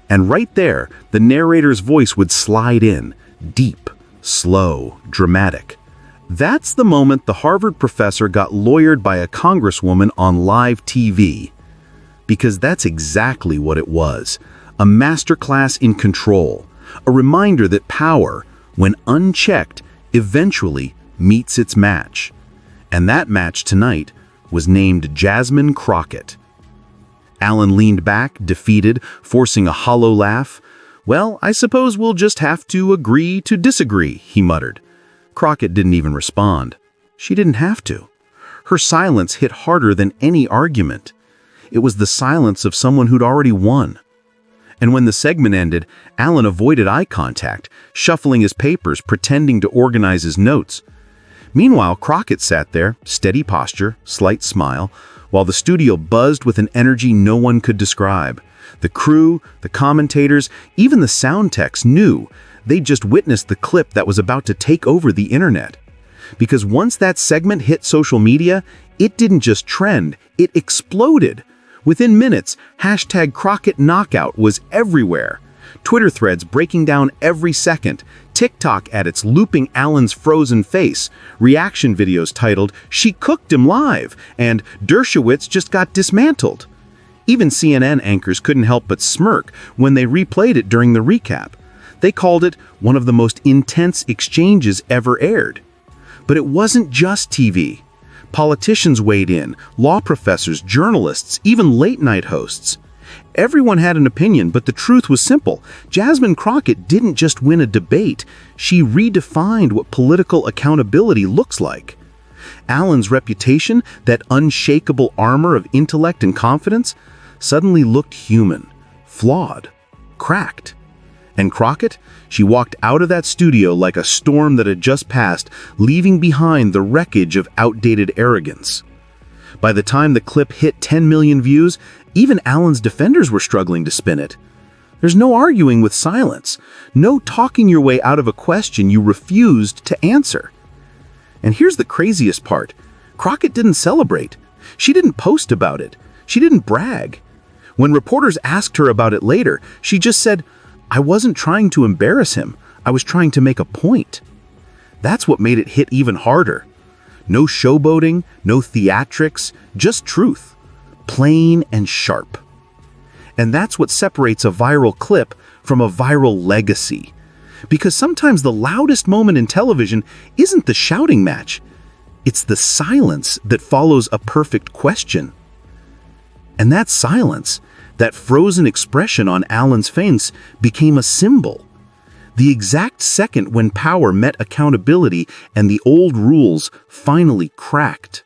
And right there, the narrator's voice would slide in, deep, slow, dramatic. That's the moment the Harvard professor got lawyered by a congresswoman on live TV. Because that's exactly what it was. A masterclass in control. A reminder that power, when unchecked, eventually meets its match. And that match tonight was named Jasmine Crockett. Alan leaned back, defeated, forcing a hollow laugh. "Well, I suppose we'll just have to agree to disagree," he muttered. Crockett didn't even respond. She didn't have to. Her silence hit harder than any argument. It was the silence of someone who'd already won. And when the segment ended, Alan avoided eye contact, shuffling his papers, pretending to organize his notes. Meanwhile, Crockett sat there, steady posture, slight smile, while the studio buzzed with an energy no one could describe. The crew, the commentators, even the sound techs knew they'd just witnessed the clip that was about to take over the internet. Because once that segment hit social media, it didn't just trend, it exploded. Within minutes, #CrockettKnockout was everywhere. Twitter threads breaking down every second, TikTok edits looping Alan's frozen face, reaction videos titled, "She cooked him live," and "Dershowitz just got dismantled." Even CNN anchors couldn't help but smirk when they replayed it during the recap. They called it one of the most intense exchanges ever aired. But it wasn't just TV. Politicians weighed in, law professors, journalists, even late-night hosts. Everyone had an opinion, but the truth was simple. Jasmine Crockett didn't just win a debate, she redefined what political accountability looks like. Alan's reputation, that unshakable armor of intellect and confidence, suddenly looked human, flawed, cracked. And Crockett, she walked out of that studio like a storm that had just passed, leaving behind the wreckage of outdated arrogance. By the time the clip hit 10 million views, even Alan's defenders were struggling to spin it. There's no arguing with silence, no talking your way out of a question you refused to answer. And here's the craziest part. Crockett didn't celebrate. She didn't post about it. She didn't brag. When reporters asked her about it later, she just said, "I wasn't trying to embarrass him. I was trying to make a point." That's what made it hit even harder. No showboating, no theatrics, just truth. Plain and sharp. And that's what separates a viral clip from a viral legacy. Because sometimes the loudest moment in television isn't the shouting match. It's the silence that follows a perfect question. And that silence, that frozen expression on Alan's face, became a symbol. The exact second when power met accountability and the old rules finally cracked.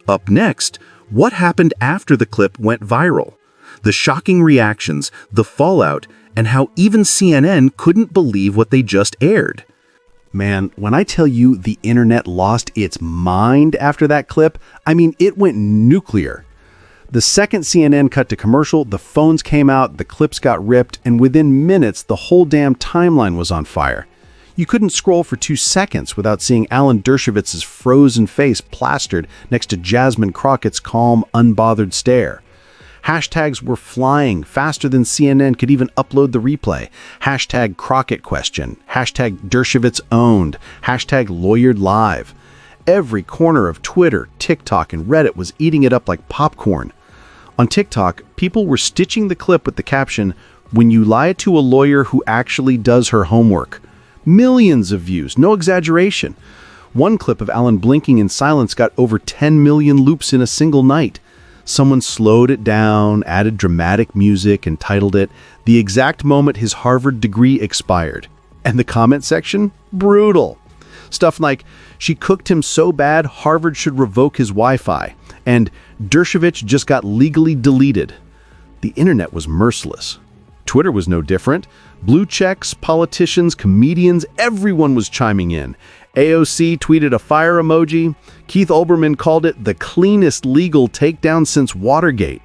Up next, what happened after the clip went viral? The shocking reactions, the fallout, and how even CNN couldn't believe what they just aired. Man, when I tell you the internet lost its mind after that clip, I mean, it went nuclear. The second CNN cut to commercial, the phones came out, the clips got ripped, and within minutes, the whole damn timeline was on fire. You couldn't scroll for 2 seconds without seeing Alan Dershowitz's frozen face plastered next to Jasmine Crockett's calm, unbothered stare. Hashtags were flying faster than CNN could even upload the replay. Hashtag Crockett question, hashtag Dershowitz owned, hashtag lawyered live. Every corner of Twitter, TikTok, and Reddit was eating it up like popcorn. On TikTok, people were stitching the clip with the caption, "When you lie to a lawyer who actually does her homework." Millions of views, no exaggeration. One clip of Alan blinking in silence got over 10 million loops in a single night. Someone slowed it down, added dramatic music, and titled it, "The exact moment his Harvard degree expired." And the comment section? Brutal. Stuff like, "She cooked him so bad, Harvard should revoke his Wi-Fi," and "Dershowitz just got legally deleted." The internet was merciless. Twitter was no different. Blue checks, politicians, comedians, everyone was chiming in. AOC tweeted a fire emoji. Keith Olbermann called it the cleanest legal takedown since Watergate.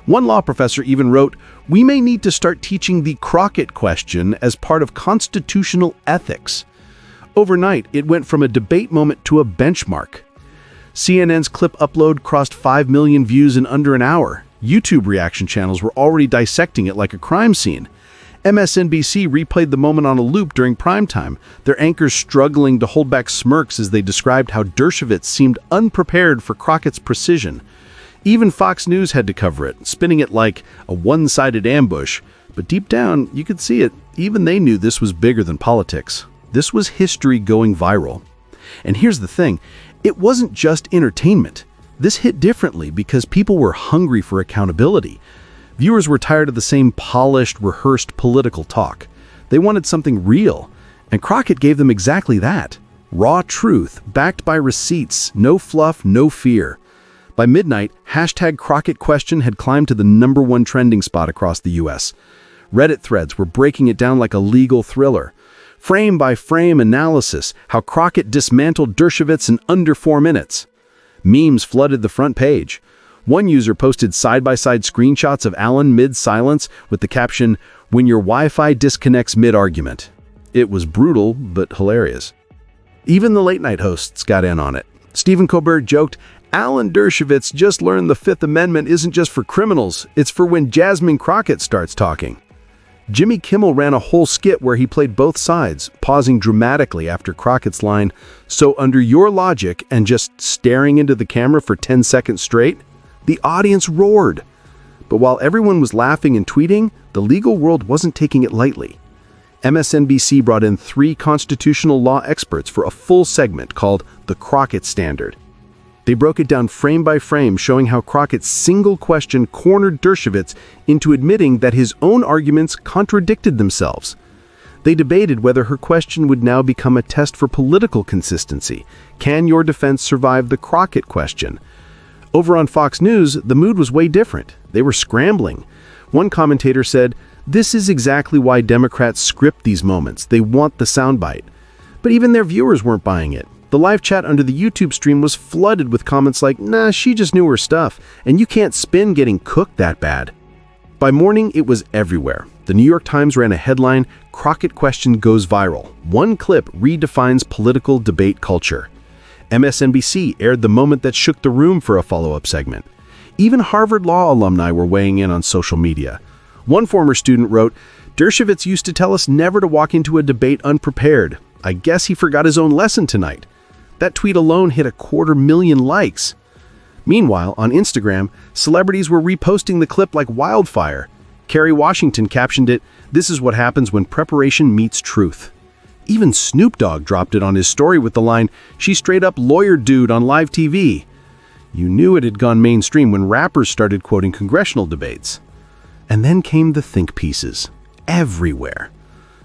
One law professor even wrote, "We may need to start teaching the Crockett question as part of constitutional ethics." Overnight, it went from a debate moment to a benchmark. CNN's clip upload crossed 5 million views in under an hour. YouTube reaction channels were already dissecting it like a crime scene. MSNBC replayed the moment on a loop during primetime, their anchors struggling to hold back smirks as they described how Dershowitz seemed unprepared for Crockett's precision. Even Fox News had to cover it, spinning it like a one-sided ambush. But deep down, you could see it. Even they knew this was bigger than politics. This was history going viral. And here's the thing, it wasn't just entertainment. This hit differently because people were hungry for accountability. Viewers were tired of the same polished, rehearsed political talk. They wanted something real, and Crockett gave them exactly that. Raw truth, backed by receipts, no fluff, no fear. By midnight, #Crockett Question had climbed to the #1 trending spot across the US. Reddit threads were breaking it down like a legal thriller. Frame-by-frame analysis, how Crockett dismantled Dershowitz in under 4 minutes. Memes flooded the front page. One user posted side-by-side screenshots of Alan mid-silence with the caption, "When your Wi-Fi disconnects mid-argument." It was brutal, but hilarious. Even the late-night hosts got in on it. Stephen Colbert joked, "Alan Dershowitz just learned the Fifth Amendment isn't just for criminals, it's for when Jasmine Crockett starts talking." Jimmy Kimmel ran a whole skit where he played both sides, pausing dramatically after Crockett's line, "So under your logic," and just staring into the camera for 10 seconds straight. The audience roared. But while everyone was laughing and tweeting, the legal world wasn't taking it lightly. MSNBC brought in 3 constitutional law experts for a full segment called The Crockett Standard. They broke it down frame by frame, showing how Crockett's single question cornered Dershowitz into admitting that his own arguments contradicted themselves. They debated whether her question would now become a test for political consistency. Can your defense survive the Crockett question? Over on Fox News, the mood was way different. They were scrambling. One commentator said, "This is exactly why Democrats script these moments. They want the soundbite." But even their viewers weren't buying it. The live chat under the YouTube stream was flooded with comments like, "Nah, she just knew her stuff, and you can't spin getting cooked that bad." By morning, it was everywhere. The New York Times ran a headline, "Crockett Question Goes Viral. One clip redefines political debate culture." MSNBC aired the moment that shook the room for a follow-up segment. Even Harvard Law alumni were weighing in on social media. One former student wrote, "Dershowitz used to tell us never to walk into a debate unprepared. I guess he forgot his own lesson tonight." That tweet alone hit 250,000 likes. Meanwhile, on Instagram, celebrities were reposting the clip like wildfire. Kerry Washington captioned it, "This is what happens when preparation meets truth." Even Snoop Dogg dropped it on his story with the line, "She straight up lawyer dude on live TV." You knew it had gone mainstream when rappers started quoting congressional debates. And then came the think pieces. Everywhere.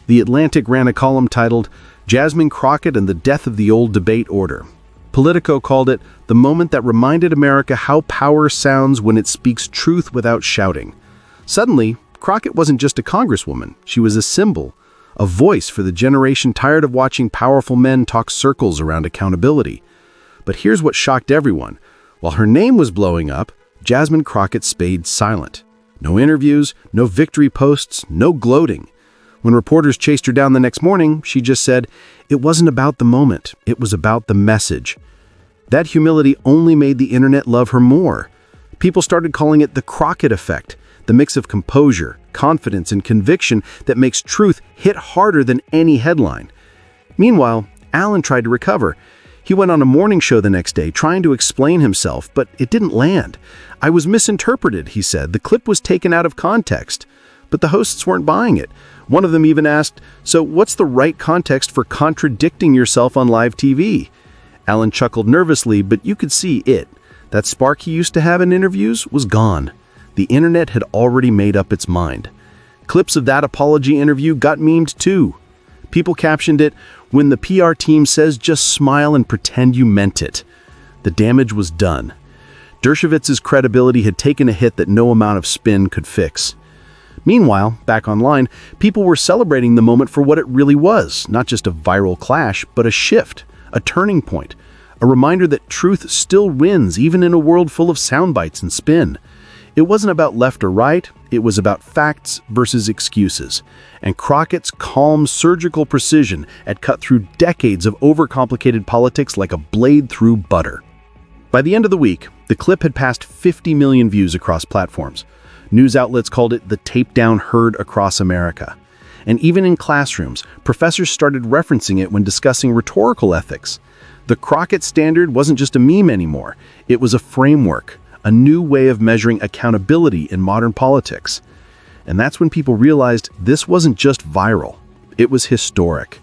The Atlantic ran a column titled, "Jasmine Crockett and the Death of the Old Debate Order." Politico called it, "The moment that reminded America how power sounds when it speaks truth without shouting." Suddenly, Crockett wasn't just a congresswoman. She was a symbol, a voice for the generation tired of watching powerful men talk circles around accountability. But here's what shocked everyone. While her name was blowing up, Jasmine Crockett stayed silent. No interviews, no victory posts, no gloating. When reporters chased her down the next morning, she just said, "It wasn't about the moment, it was about the message." That humility only made the internet love her more. People started calling it the Crockett effect, the mix of composure, confidence, and conviction that makes truth hit harder than any headline. Meanwhile, Alan tried to recover. He went on a morning show the next day trying to explain himself, but it didn't land. "I was misinterpreted," he said. "The clip was taken out of context." But the hosts weren't buying it. One of them even asked, "So what's the right context for contradicting yourself on live TV?" Alan chuckled nervously, but you could see it. That spark he used to have in interviews was gone. The internet had already made up its mind. Clips of that apology interview got memed too. People captioned it, "When the PR team says just smile and pretend you meant it." The damage was done. Dershowitz's credibility had taken a hit that no amount of spin could fix. Meanwhile, back online, people were celebrating the moment for what it really was, not just a viral clash, but a shift, a turning point, a reminder that truth still wins even in a world full of sound bites and spin. It wasn't about left or right, it was about facts versus excuses. And Crockett's calm, surgical precision had cut through decades of overcomplicated politics like a blade through butter. By the end of the week, The clip had passed 50 million views across platforms. News outlets called it the takedown heard across America. And even in classrooms, professors started referencing it when discussing rhetorical ethics. The Crockett Standard wasn't just a meme anymore. It was a framework, a new way of measuring accountability in modern politics. And that's when people realized this wasn't just viral. It was historic.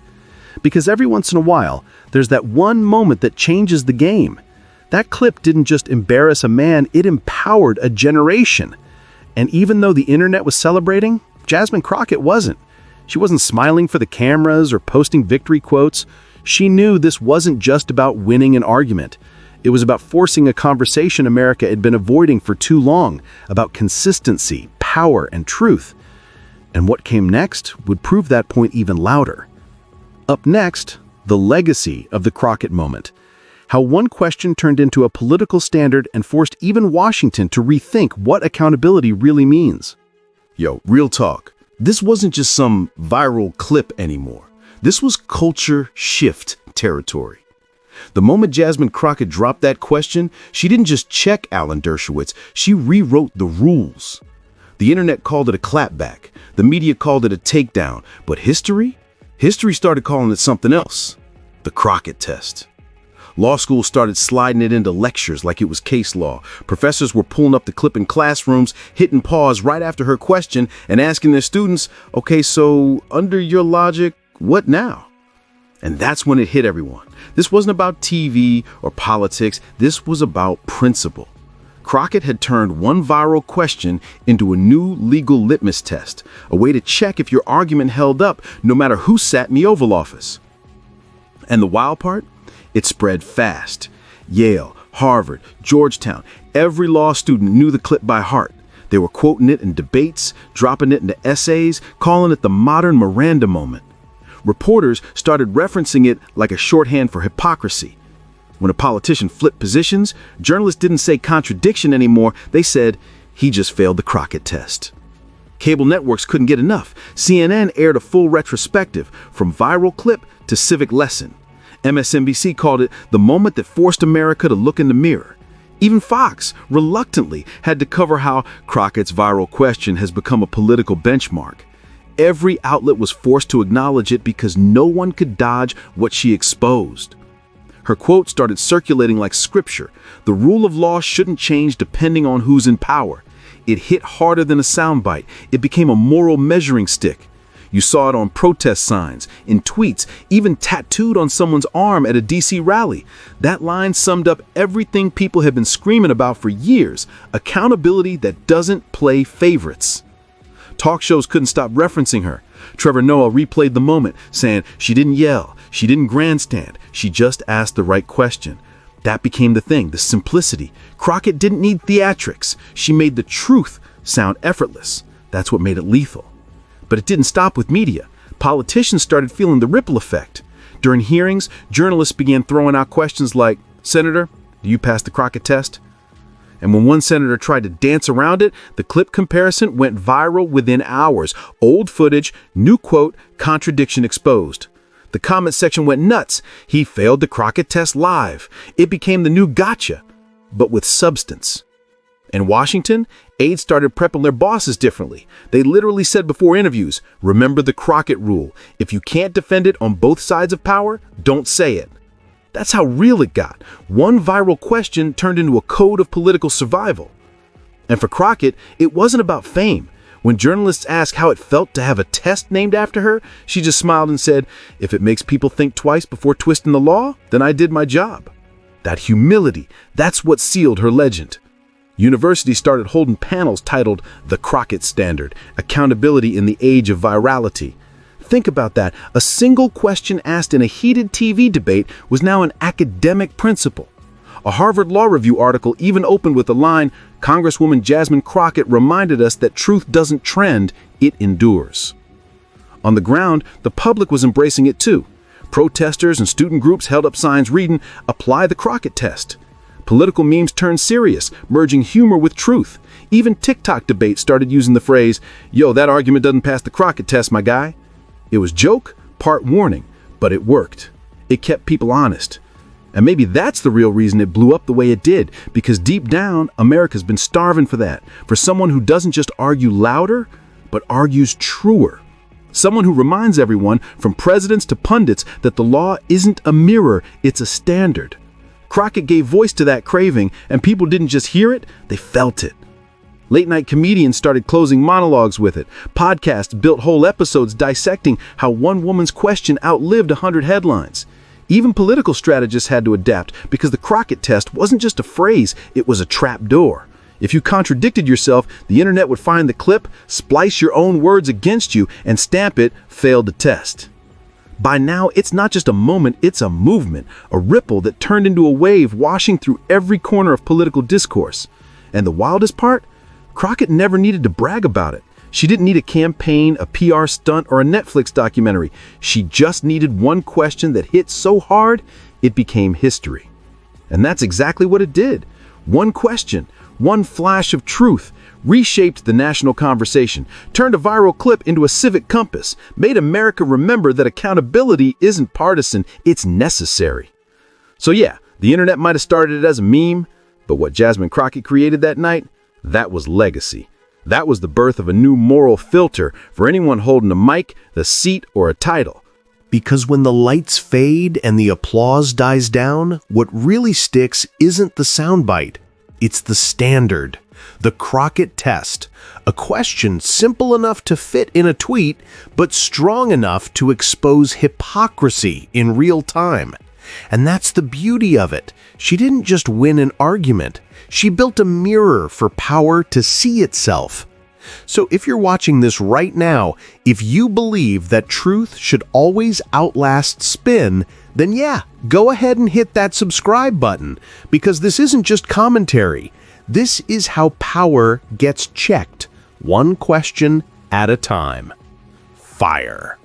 Because every once in a while, there's that one moment that changes the game. That clip didn't just embarrass a man, it empowered a generation. And even though the internet was celebrating, Jasmine Crockett wasn't. She wasn't smiling for the cameras or posting victory quotes. She knew this wasn't just about winning an argument. It was about forcing a conversation America had been avoiding for too long, about consistency, power, and truth. And what came next would prove that point even louder. Up next, the legacy of the Crockett moment. How one question turned into a political standard and forced even Washington to rethink what accountability really means. Yo, real talk. This wasn't just some viral clip anymore. This was culture shift territory. The moment Jasmine Crockett dropped that question, she didn't just check Alan Dershowitz, she rewrote the rules. The internet called it a clapback, the media called it a takedown, but history started calling it something else. The Crockett test. Law schools started sliding it into lectures like it was case law. Professors were pulling up the clip in classrooms, hitting pause right after her question and asking their students, okay, so under your logic, what now? And that's when it hit everyone. This wasn't about TV or politics. This was about principle. Crockett had turned one viral question into a new legal litmus test, a way to check if your argument held up no matter who sat in the Oval Office. And the wild part? It spread fast. Yale, Harvard, Georgetown, every law student knew the clip by heart. They were quoting it in debates, dropping it into essays, calling it the modern Miranda moment. Reporters started referencing it like a shorthand for hypocrisy. When a politician flipped positions, journalists didn't say contradiction anymore. They said, he just failed the Crockett test. Cable networks couldn't get enough. CNN aired a full retrospective, from viral clip to civic lesson. MSNBC called it the moment that forced America to look in the mirror. Even Fox, reluctantly, had to cover how Crockett's viral question has become a political benchmark. Every outlet was forced to acknowledge it because no one could dodge what she exposed. Her quote started circulating like scripture. The rule of law shouldn't change depending on who's in power. It hit harder than a soundbite. It became a moral measuring stick. You saw it on protest signs, in tweets, even tattooed on someone's arm at a DC rally. That line summed up everything people have been screaming about for years: accountability that doesn't play favorites. Talk shows couldn't stop referencing her. Trevor Noah replayed the moment, saying she didn't yell, she didn't grandstand, she just asked the right question. That became the thing, the simplicity. Crockett didn't need theatrics. She made the truth sound effortless. That's what made it lethal. But it didn't stop with media. Politicians started feeling the ripple effect. During hearings, journalists began throwing out questions like, Senator, do you pass the Crockett test? And when one senator tried to dance around it, the clip comparison went viral within hours. Old footage, new quote, contradiction exposed. The comment section went nuts. He failed the Crockett test live. It became the new gotcha, but with substance. In Washington, aides started prepping their bosses differently. They literally said before interviews, remember the Crockett rule. If you can't defend it on both sides of power, don't say it. That's how real it got. One viral question turned into a code of political survival. And for Crockett, it wasn't about fame. When journalists asked how it felt to have a test named after her, she just smiled and said, if it makes people think twice before twisting the law, then I did my job. That humility, that's what sealed her legend. Universities started holding panels titled The Crockett Standard, Accountability in the Age of Virality. Think about that. A single question asked in a heated TV debate was now an academic principle. A Harvard Law Review article even opened with the line, Congresswoman Jasmine Crockett reminded us that truth doesn't trend, it endures. On the ground, the public was embracing it too. Protesters and student groups held up signs reading, Apply the Crockett test. Political memes turned serious, merging humor with truth. Even TikTok debates started using the phrase, yo, that argument doesn't pass the Crockett test, my guy. It was joke, part warning, but it worked. It kept people honest. And maybe that's the real reason it blew up the way it did, because deep down, America's been starving for that, for someone who doesn't just argue louder, but argues truer. Someone who reminds everyone, from presidents to pundits, that the law isn't a mirror, it's a standard. Crockett gave voice to that craving, and people didn't just hear it, they felt it. Late-night comedians started closing monologues with it. Podcasts built whole episodes dissecting how one woman's question outlived 100 headlines. Even political strategists had to adapt, because the Crockett test wasn't just a phrase, it was a trap door. If you contradicted yourself, the internet would find the clip, splice your own words against you, and stamp it, failed the test. By now, it's not just a moment, it's a movement, a ripple that turned into a wave washing through every corner of political discourse. And the wildest part? Crockett never needed to brag about it. She didn't need a campaign, a PR stunt, or a Netflix documentary. She just needed one question that hit so hard, it became history. And that's exactly what it did. One question, one flash of truth, reshaped the national conversation, turned a viral clip into a civic compass, made America remember that accountability isn't partisan, it's necessary. So yeah, the internet might have started it as a meme, but what Jasmine Crockett created that night, that was legacy. That was the birth of a new moral filter for anyone holding a mic, the seat, or a title. Because when the lights fade and the applause dies down, what really sticks isn't the soundbite. It's the standard, the Crockett test, a question simple enough to fit in a tweet, but strong enough to expose hypocrisy in real time. And that's the beauty of it. She didn't just win an argument. She built a mirror for power to see itself. So if you're watching this right now, if you believe that truth should always outlast spin, then yeah, go ahead and hit that subscribe button, because this isn't just commentary. This is how power gets checked, one question at a time. Fire.